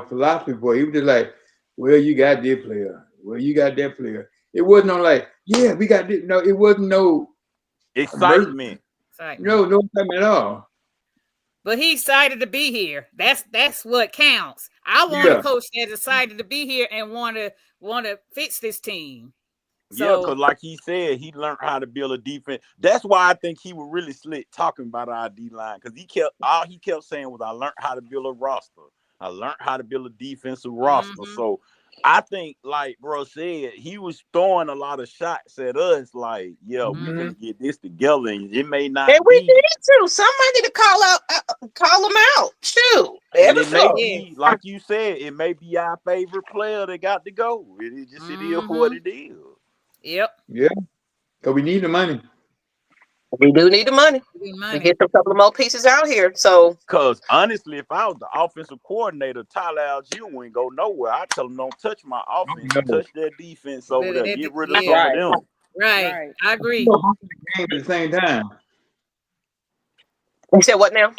philosophy for it. He was just like, well, you got this player. Well, you got that player. It wasn't no like, yeah, we got this. No, it wasn't no excitement. No excitement at all. But he's excited to be here. That's what counts. I want a coach that's excited to be here and want to fix this team. So, because like he said, he learned how to build a defense. That's why I think he was really slick talking about our D-line, because he kept saying was, I learned how to build a roster. I learned how to build a defensive roster. So I think, like bro said, he was throwing a lot of shots at us. Like, yeah, we can get this together, and it may not. And we need to. Somebody need to call them out. Shoot, and it may be, like you said, it may be our favorite player that got to go. It is what it is. Yep. Yeah. Because we need the money. We do need the money. We get a couple of more pieces out here. So, because honestly, if I was the offensive coordinator, Tyler Algier wouldn't go nowhere. I tell him, don't touch my offense, touch their defense over there. Get rid of some of them. Right. I agree. At the same time. You said what now?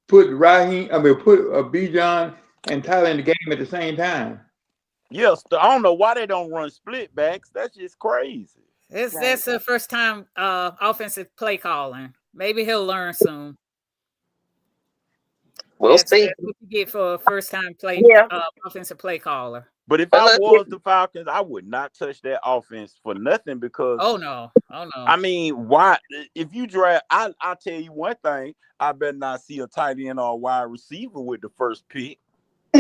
Put Bijan and Tyler in the game at the same time. Yes, I don't know why they don't run split backs. That's just crazy. That's the first time offensive play calling. Maybe he'll learn soon. We'll see. That's what you get for a first time offensive play caller. But if I was the Falcons, I would not touch that offense for nothing, because oh no. I mean, why? If you draft, I'll tell you one thing: I better not see a tight end or a wide receiver with the first pick.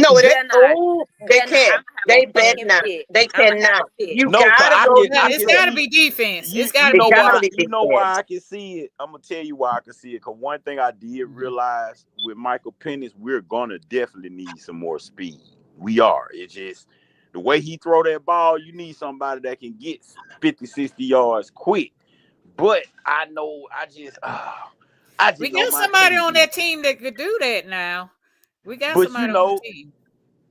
No, they They're not. they They're not. can't. I'm gonna have They a bet fucking not. fit. They I'm gonna have cannot. a fit. You No, cause gotta I go can It's got to defense. be defense. It's got you to It be know gotta why be defense. you know why defense. I can see it. I'm gonna tell you why I can see it. Cause one thing I did realize with Michael Penix, we're gonna definitely need some more speed. We are. It's just the way he throw that ball, you need somebody that can get 50, 60 yards quick. But I know I just We know got my somebody team. on that team that could do that now. We got But you somebody on the know, team.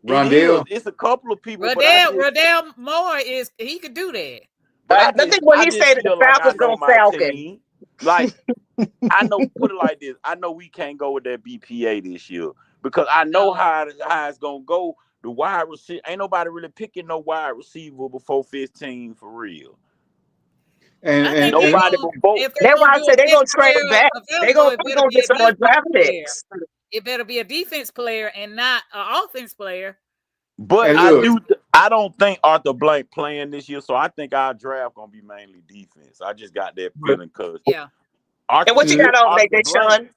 Rondell. it's a couple of people, but Rodell Moore he could do that. I think what I he just said that the feel like I Falcons know gonna my Falcon. team. Like I know, put it like this. I know we can't go with that BPA this year because I know how it's gonna go. The wide receiver ain't nobody really picking no wide receiver before 15 for real. I think Nobody before. if they're That's gonna why I do said a they're bench gonna trade player back. They're available, it better gonna be get a some more defensive draft player. picks. It better be a defense player and not an offense player. But And look, I don't think Arthur Blank playing this year, so I think our draft gonna be mainly defense. I just got that feeling because Yeah. And what you got on Arthur that, Blank. Sean?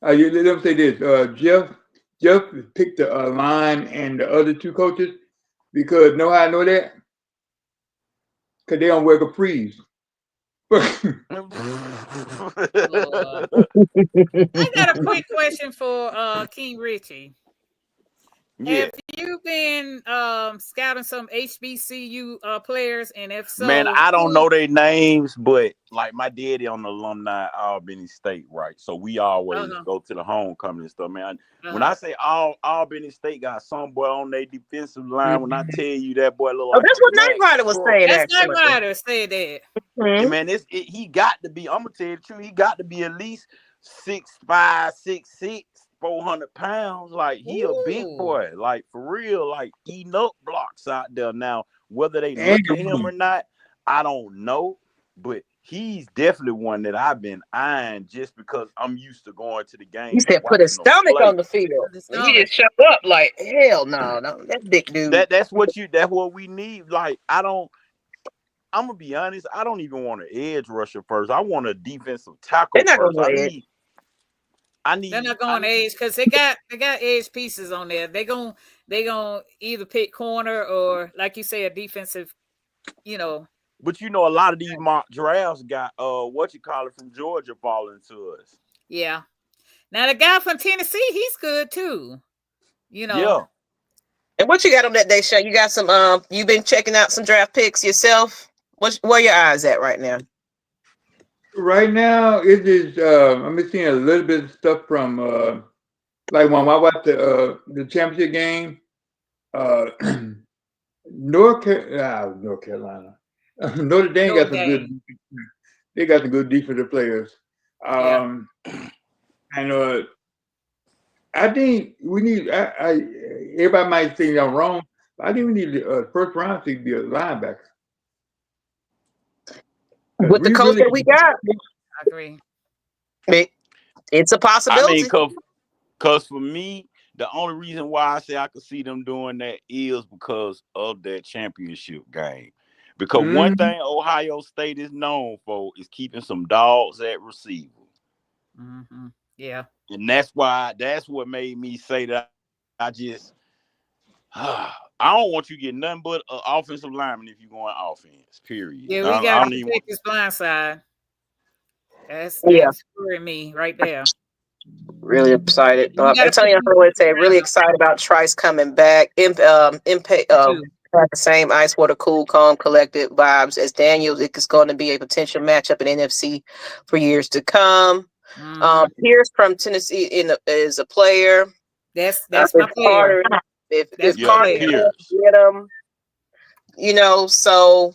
let me say this. Jeff picked the line and the other two coaches because know how I know that? Because they don't wear capris. I got a quick question for King Richie. Yeah. Have you been scouting some HBCU players? And if so, Man, I don't know their names, but like my daddy on the alumni Albany State, right? So we always go to the homecoming and stuff, man. When I say Albany State got some boy on their defensive line, when I tell you that boy look Oh, like that's a what Nyght Mack Ryder was truck. saying. That's Actually, not Ryder said that. Mm-hmm. Man, he got to be. I'm gonna tell you the truth. He got to be at least 6'5", 6'6", 400 pounds. Like he a big boy. Like for real. Like eating up blocks out there. Now whether they look at him or not, I don't know. But he's definitely one that I've been eyeing just because I'm used to going to the game. He said, "Put his stomach on the field." He just shut up like hell. No, that big dude. That's what we need. Like I'm gonna be honest. I don't even want an edge rusher first. I want a defensive tackle first. They're not going edge because they got edge pieces on there. They gonna either pick corner or like you say a defensive. But a lot of these mock drafts got from Georgia falling to us. Yeah. Now the guy from Tennessee, he's good too. Yeah. And what you got on that day, Sean? You got some you been checking out some draft picks yourself? Where your eyes at right now? Right now, it is. I'm seeing a little bit of stuff from like when I watched the championship game. North Carolina, Notre Dame got some good. They got some good defensive players. And I think we need. Everybody might think I'm wrong, but I think we need a first round to be a linebacker. With the coach that we got, I agree. It's a possibility. I mean, cause for me, the only reason why I say I could see them doing that is because of that championship game. Because one thing Ohio State is known for is keeping some dogs at receiver. Mm-hmm. Yeah. And that's what made me say that I don't want you to get nothing but an offensive lineman if you're going offense, period. Yeah, we got to pick this blind side. That's for me right there. Really excited. I'm telling you, really excited about Trice coming back. The same ice water cool calm collected vibes as Daniels. It's going to be a potential matchup in NFC for years to come. Pierce from Tennessee is a player. That's my player. If Carter get him, so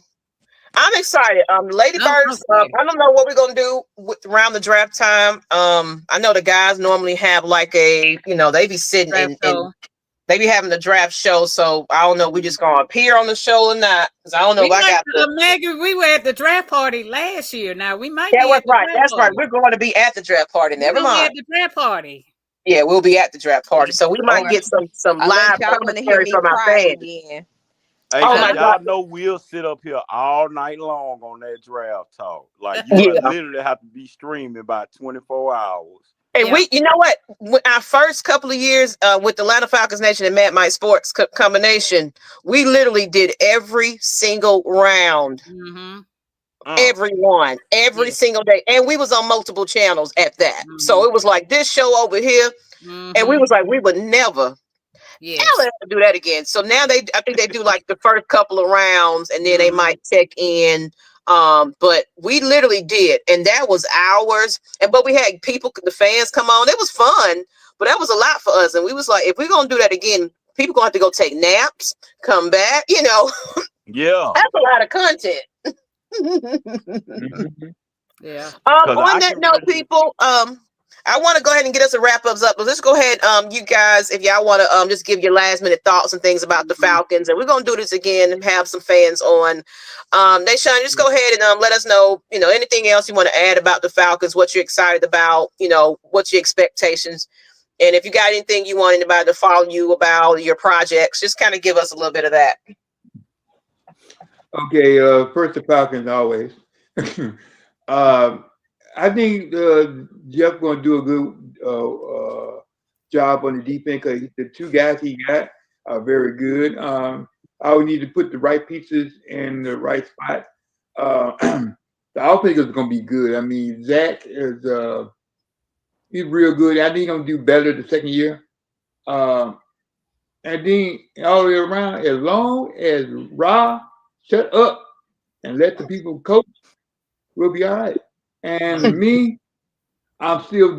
I'm excited. Ladybirds. I don't know what we're gonna do around the draft time. I know the guys normally have like they be sitting and they be having the draft show. So I don't know. We just gonna appear on the show or not? Because I don't know if I got Maggie. We were at the draft party last year. Now we might. That's right. We're going to be at the draft party. Never mind. At the draft party. Yeah, we'll be at the draft party. So we might get some live commentary from our fans. Hey, y'all know we'll sit up here all night long on that draft talk. Like you literally have to be streaming about 24 hours. And you know what? With our first couple of years with the Atlanta Falcons Nation and Mad Mike Sports combination, we literally did every single round. Everyone, every single day. And we was on multiple channels at that. So it was like this show over here. And we was like, we would never do that again. So now I think they do like the first couple of rounds and then they might check in. But we literally did, and that was hours. But we had the fans come on. It was fun, but that was a lot for us. And we was like, if we're gonna do that again, people gonna have to go take naps, come back, Yeah. That's a lot of content. Yeah. On that note, people, I want to go ahead and get us a wrap-ups up. But let's go ahead, you guys, if y'all want to just give your last-minute thoughts and things about the Falcons. And we're going to do this again and have some fans on. Deshaun, just go ahead and let us know, anything else you want to add about the Falcons, what you're excited about, what's your expectations. And if you got anything you want anybody to follow you about your projects, just kind of give us a little bit of that. Okay, first the Falcons always. I think Jeff going to do a good job on the defense because the two guys he got are very good. I would need to put the right pieces in the right spot. The offense is going to be good. I mean, Zach is he's real good. I think he's going to do better the second year. And then all the way around, as long as Ra shut up and let the people coach, we'll be all right. And me, I'm still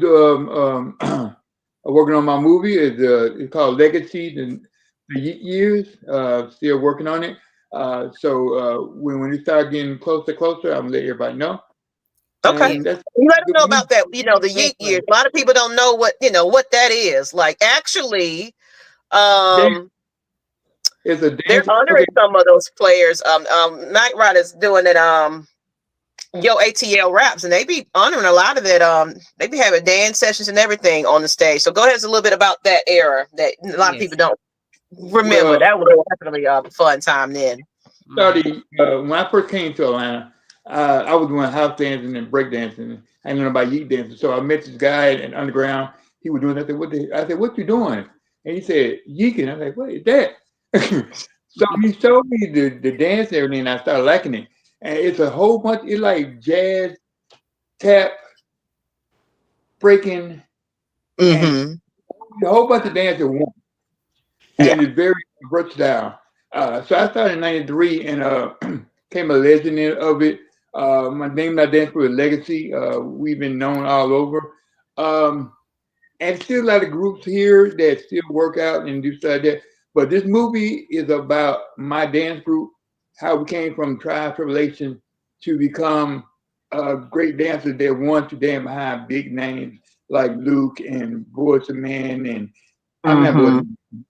working on my movie. It's called Legacy, the Years. Still working on it. So when it starts getting closer, I'm gonna let everybody know. Okay. Let them know about that. The Yeet Years. A lot of people don't know what that is. Like actually, it's a dance. They're honoring some of those players. Nyght Ryder's doing it. Yo ATL raps, and they be honoring a lot of it. They be having dance sessions and everything on the stage. So go ahead, a little bit about that era that a lot of people don't remember. Well, that was definitely a fun time then. Started when I first came to Atlanta. I was doing house dancing and break dancing. I didn't know about yeet dancing, so I met this guy in Underground. He was doing that. I said, what you doing? And he said, yeeking. I was like, what is that? So he showed me the dance and everything, and I started liking it. And it's a whole bunch. It's like jazz, tap, breaking, and a whole bunch of dance at once. And it's very versatile. So I started in '93 and became a legend of it. My name, my dance group is Legacy. We've been known all over. And still a lot of groups here that still work out and do stuff like that. But this movie is about my dance group, how we came from trial tribulation to become great dancers that want to dance behind big names like Luke and Boys and Men and I'm not Boys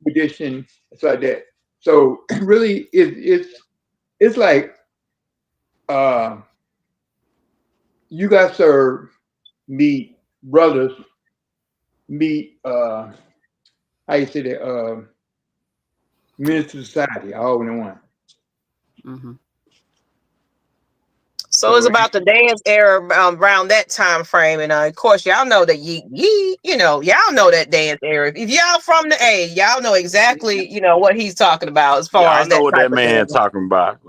Edition, stuff like that. So really, it's like you guys serve meet brothers, meet how you say that minister society all in one. So it's about the dance era around that time frame, and of course, y'all know that y'all know that dance era. If y'all from the A, y'all know exactly what he's talking about as far as I know that what that man talking about.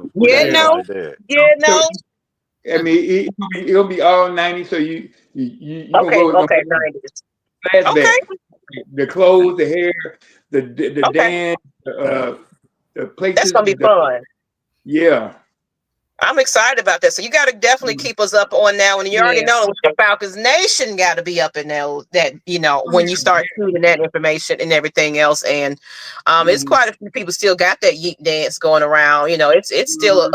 I mean, it'll be all 90s, so you okay 90s. Okay. The clothes, the hair, the dance, the places. That's gonna be fun. Yeah. I'm excited about that. So you got to definitely keep us up on now. And you already know the Falcons Nation got to be up in there. That when you start shooting that information and everything else, and it's quite a few people still got that yeet dance going around. It's still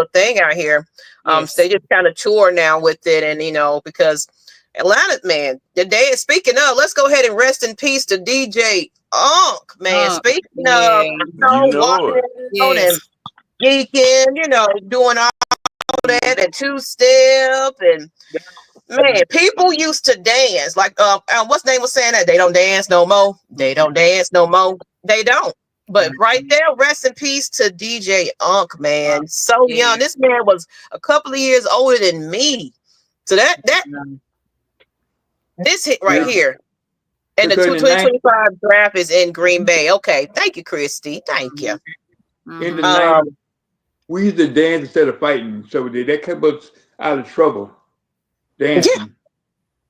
a thing out here. So they just kind of tour now with it, and because Atlanta, man, the day is speaking of. Let's go ahead and rest in peace to DJ Unk, man. Speaking of, walking around and geeking, doing all that and two-step and man, people used to dance like what's the name was saying that they don't dance no more. They don't. But right there, rest in peace to DJ Unk, man. So young. This man was a couple of years older than me. So that This hit right Yeah. here. And the Because in the 2025 draft is in Green Bay. Okay. Thank you, Christy. Thank you. in the 90s, we used to dance instead of fighting. So that kept us out of trouble. Yeah. Dancing.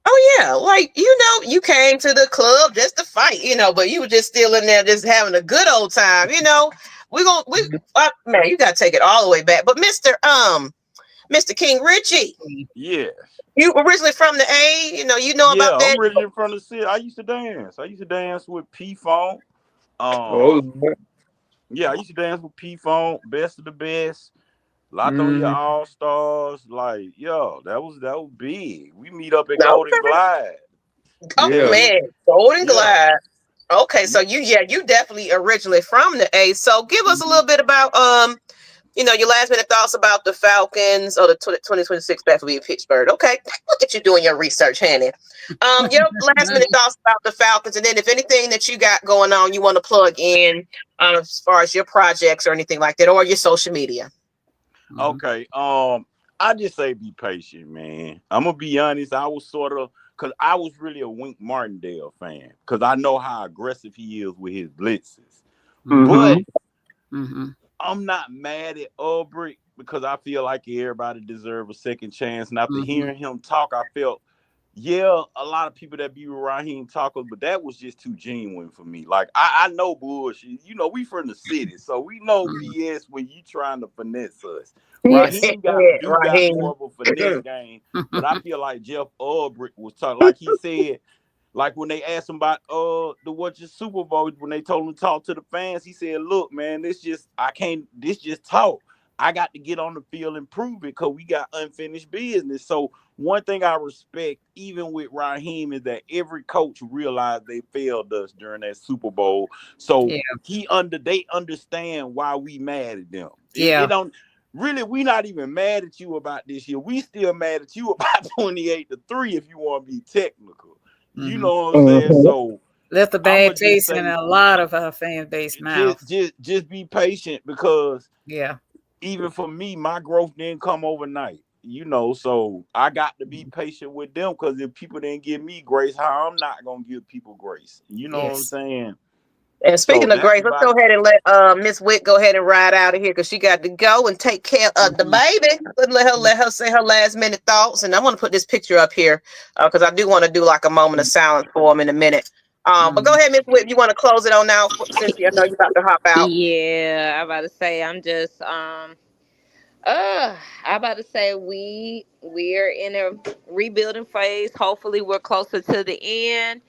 Oh yeah, like you came to the club just to fight, but you were just still in there just having a good old time, man, you gotta take it all the way back. But Mr. King Richie, Yes. you originally from the A, you know Yeah, about that. I'm originally from the city. I used to dance. I used to dance with P Funk. Oh, Yeah, I used to dance with P Funk, Best of the Best, Latonia mm, All Stars. Like, yo, that was big. We meet up at Golden Okay. Glide. Oh yeah. man, Golden Yeah. Glide. Okay, so you definitely originally from the A. So give us a little bit about your last minute thoughts about the Falcons or the 2026 Battle of Pittsburgh. Okay, look at you doing your research, Hanny. Your last minute thoughts about the Falcons, and then if anything that you got going on, you want to plug in as far as your projects or anything like that, or your social media. Okay. I just say be patient, man. I'm gonna be honest. I was because I was really a Wink Martindale fan because I know how aggressive he is with his blitzes. But I'm not mad at Ulbrich because I feel like everybody deserves a second chance. And after hearing him talk, I felt, a lot of people that be around him talking, but that was just too genuine for me. Like, I know bullshit. We from the city, so we know BS when you trying to finesse us. Raheem got more of a finesse game, but I feel like Jeff Ulbrich was talking, like he said, like when they asked him about the Super Bowl, when they told him to talk to the fans, he said, "Look, man, this just talk. I got to get on the field and prove it because we got unfinished business." So one thing I respect, even with Raheem, is that every coach realized they failed us during that Super Bowl. So they understand why we mad at them. It don't really, we not even mad at you about this year. We still mad at you about 28-3 if you want to be technical. You know what I'm saying? So left a bad taste in a lot of our fan base mouth. Just be patient because even for me, my growth didn't come overnight. So I got to be patient with them because if people didn't give me grace, how I'm not gonna give people grace. You know what I'm saying? And speaking of grace, let's go ahead and let Miss Witt go ahead and ride out of here because she got to go and take care of the baby. Let her say her last minute thoughts. And I want to put this picture up here because I do want to do like a moment of silence for him in a minute. But go ahead, Miss Witt. You want to close it on now, since I know you're about to hop out. Yeah, I'm about to say I'm just I'm about to say we're in a rebuilding phase. Hopefully we're closer to the end.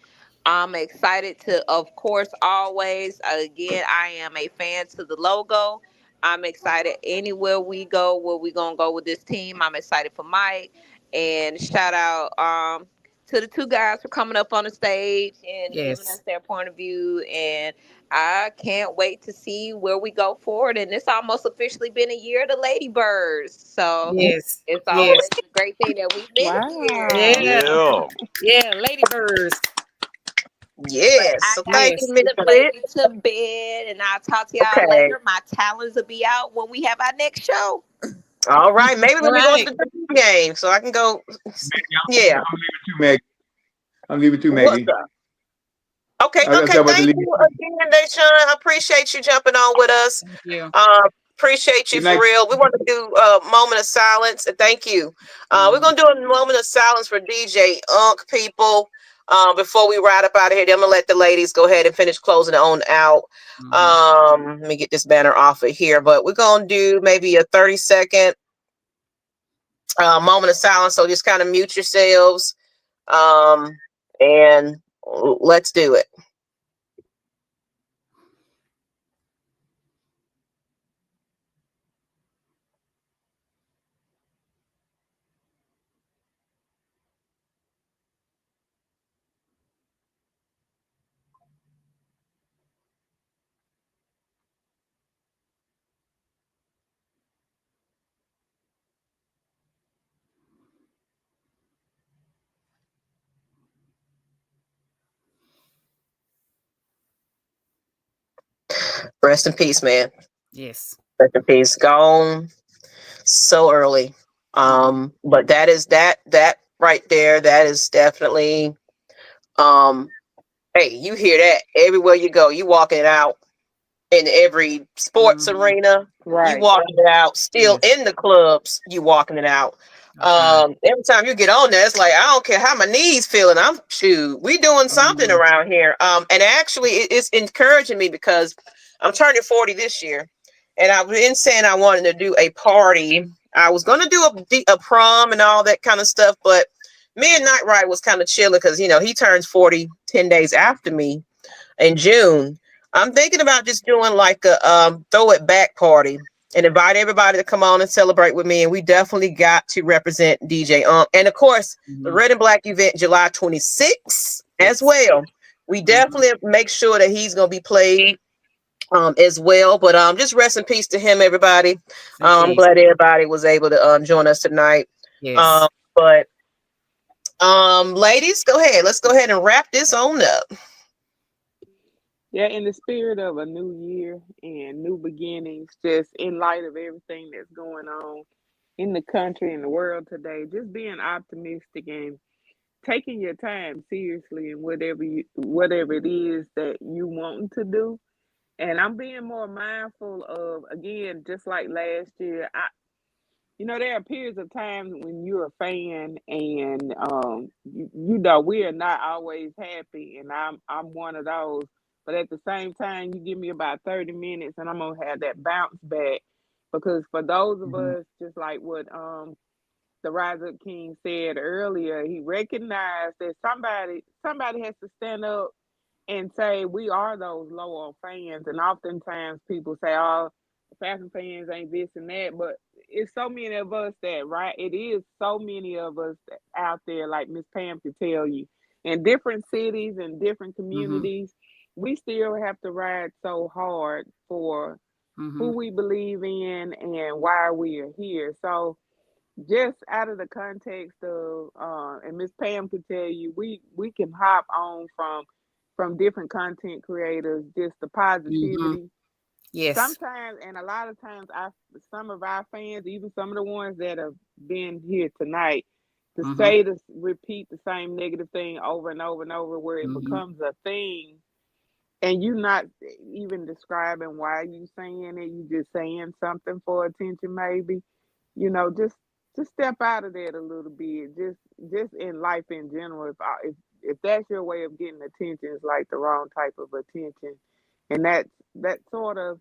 I'm excited to, of course, always. Again, I am a fan to the logo. I'm excited anywhere we go, where we gonna go with this team. I'm excited for Mike, and shout out to the two guys for coming up on the stage and giving us their point of view. And I can't wait to see where we go forward. And it's almost officially been a year of the Ladybirds, so it's always a great thing that we've been here. Ladybirds. Yes. I So got thank to you, Miss get the Witt. baby to bed, and I'll talk to y'all later. My talents will be out when we have our next show. All right. Maybe let me go to the game so I can go. Yeah. I'm leaving too, Maggie. Okay, thank you again, Deshaun. I appreciate you jumping on with us. Thank you. Appreciate you for real. We want to do a moment of silence. Thank you. We're going to do a moment of silence for DJ Unk, people. Before we ride up out of here, I'm going to let the ladies go ahead and finish closing on out. Let me get this banner off of here. But we're going to do maybe a 30-second moment of silence. So just kind of mute yourselves. And let's do it. Rest in peace, man. Yes. Rest in peace. Gone so early. But that right there, that is definitely Hey, you hear that everywhere you go. You walking it out in every sports arena. You Right. walking it out. Still in the clubs, you walking it out. Every time you get on there, it's like I don't care how my knees feeling. We doing something around here. And actually, it's encouraging me because I'm turning 40 this year, and I've been saying I wanted to do a party. I was going to do a prom and all that kind of stuff, but me and Nyght was kind of chilling because he turns 40 10 days after me in June. I'm thinking about just doing like a throw it back party and invite everybody to come on and celebrate with me. And we definitely got to represent DJ and of course the Red and Black event July 26th as well. We definitely make sure that he's gonna be played as well. But just rest in peace to him, everybody. I'm glad everybody was able to join us tonight. Yes. But ladies, go ahead. Let's go ahead and wrap this on up. Yeah, in the spirit of a new year and new beginnings, just in light of everything that's going on in the country and the world today, just being optimistic and taking your time seriously in whatever it is that you want to do. And I'm being more mindful of, again, just like last year, there are periods of time when you're a fan and we are not always happy, and I'm one of those. But at the same time, you give me about 30 minutes and I'm gonna have that bounce back. Because for those of us, just like what the Rise Up King said earlier, he recognized that somebody has to stand up and say we are those loyal fans. And oftentimes people say, "Oh, Falcon fans ain't this and that," but it's so many of us it is so many of us out there, like Miss Pam could tell you, in different cities and different communities. We still have to ride so hard for who we believe in and why we are here. So just out of the context of and Miss Pam could tell you, we can hop on from different content creators, just the positivity. Yes. Sometimes, and a lot of times, some of our fans, even some of the ones that have been here tonight, to repeat the same negative thing over and over and over, where it becomes a thing, and you not even describing why you saying it, you just saying something for attention, maybe. Just step out of that a little bit. Just in life in general, if that's your way of getting attention, it's like the wrong type of attention, and that sort of,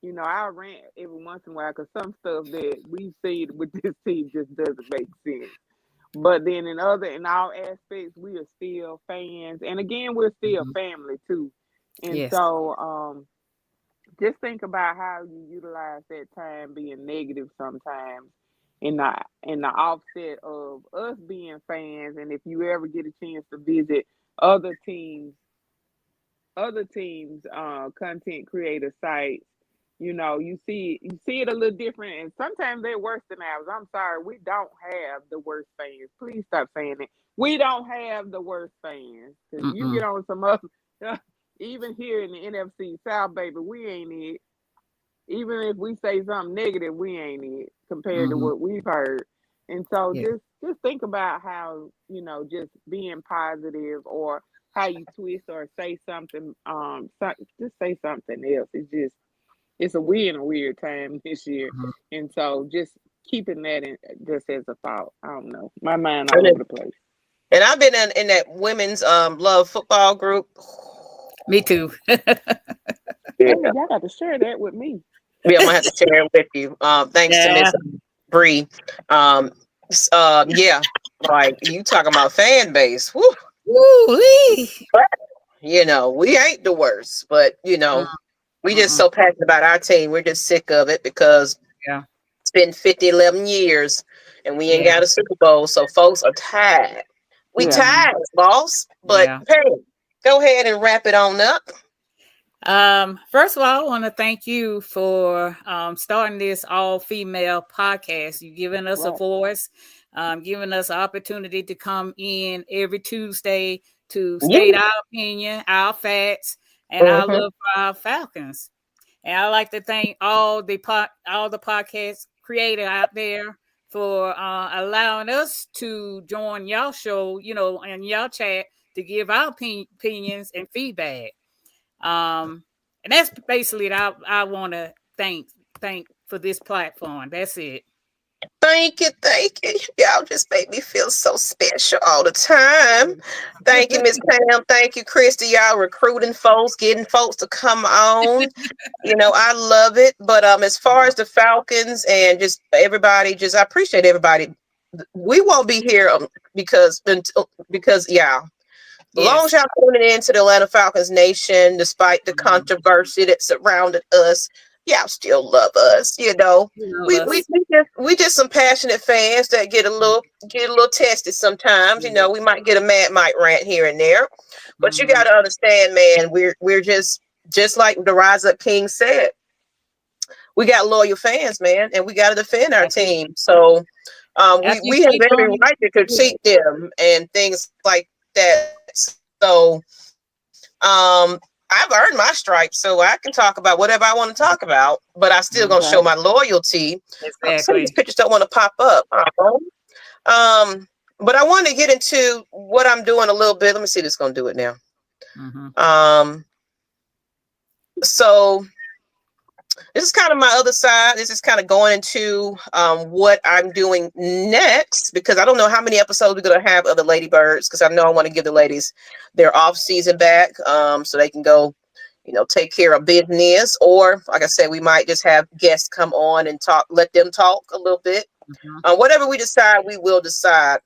I rant every once in a while because some stuff that we see with this team just doesn't make sense. But then in all aspects, we are still fans, and again, we're still family too. And so, just think about how you utilize that time being negative sometimes in the offset of us being fans. And if you ever get a chance to visit other teams content creator sites, you see it a little different, and sometimes they're worse than ours. I'm sorry, we don't have the worst fans. Please stop saying it. We don't have the worst fans, because you get on some other even here in the NFC South, baby, we ain't it. Even if we say something negative, we ain't it compared to what we've heard. And so just think about how, just being positive, or how you twist or say something, just say something else. It's a weird time this year. And so just keeping that in just as a thought. I don't know. My mind all over the place. And I've been in that women's love football group. Me too. Y'all got to share that with me. Yeah, I'm gonna have to share it with you. Thanks to Miss Bree. Yeah, like you talking about fan base. Woo. Woo-wee. We ain't the worst, but we just so passionate about our team. We're just sick of it because it's been 11 years and we ain't got a Super Bowl. So folks are tired. We tired, boss. But hey, go ahead and wrap it on up. First of all, I want to thank you for starting this all-female podcast. You've given us a voice, giving us an opportunity to come in every Tuesday to state our opinion, our facts, and our love for our Falcons. And I'd like to thank all the podcast creators out there for allowing us to join y'all show, and y'all chat to give our opinions and feedback. And that's basically what I want to thank for this platform. That's it. Thank you. Y'all just make me feel so special all the time. Thank you, Miss Pam. Thank you, Christy. Y'all recruiting folks, getting folks to come on. I love it. But as far as the Falcons and just everybody, I appreciate everybody. We won't be here because yeah. As long as y'all tuning into the Atlanta Falcons Nation, despite the controversy that surrounded us, y'all still love us. We just some passionate fans that get a little tested sometimes. We might get a Mad Mike rant here and there, but you got to understand, man. We're just like the Rise Up King said. We got loyal fans, man, and we got to defend our team. So we have every right to critique them and things like that. So I've earned my stripes, so I can talk about whatever I want to talk about, but I still gonna show my loyalty. Some of these pictures don't want to pop up. But I want to get into what I'm doing a little bit. Let me see if it's gonna do it now. So this is kind of my other side. This is kind of going into what I'm doing next, because I don't know how many episodes we're going to have of the Ladybirds, because I know I want to give the ladies their off season back so they can go, take care of business. Or, like I said, we might just have guests come on and talk, let them talk a little bit. Whatever we decide, we will decide.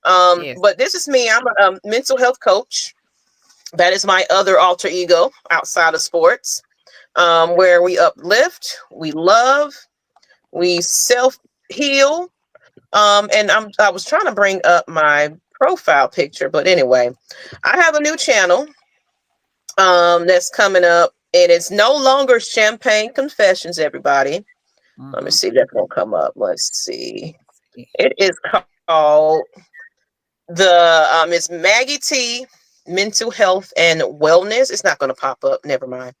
But this is me. I'm a mental health coach. That is my other alter ego outside of sports. Where we uplift, we love, we self-heal. And I was trying to bring up my profile picture, but anyway, I have a new channel that's coming up, and it's no longer Champagne Confessions, everybody. Let me see if that's gonna come up. Let's see. It is called the Ms Maggie T Mental Health and Wellness. It's not going to pop up. Never mind.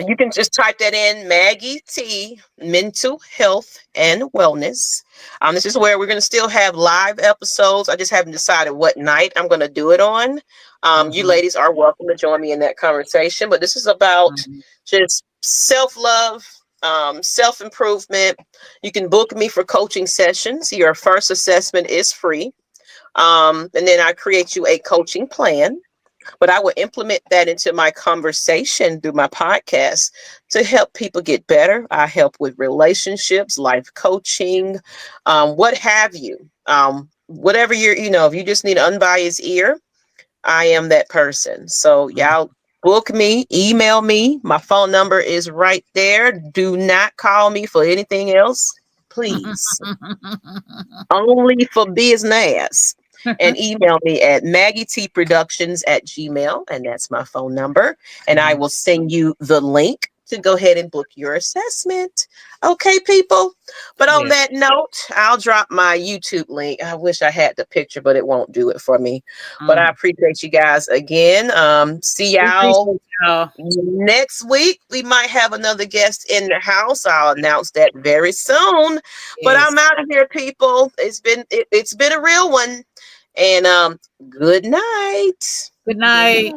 You can just type that in, Maggie T Mental Health and Wellness. This is where we're going to still have live episodes. I just haven't decided what night I'm going to do it on. You ladies are welcome to join me in that conversation. But this is about just self-love, self-improvement. You can book me for coaching sessions. Your first assessment is free. And then I create you a coaching plan. But I will implement that into my conversation through my podcast to help people get better. I help with relationships, life coaching, what have you. Whatever if you just need an unbiased ear, I am that person. So y'all book me, email me. My phone number is right there. Do not call me for anything else, please. Only for business. And email me at Maggietproductions@gmail.com, and that's my phone number. And I will send you the link to go ahead and book your assessment. Okay, people. But on that note, I'll drop my YouTube link. I wish I had the picture, but it won't do it for me. But I appreciate you guys again. See y'all next week. We might have another guest in the house. I'll announce that very soon. But I'm out of here, people. It's been a real one. And good night. Good night.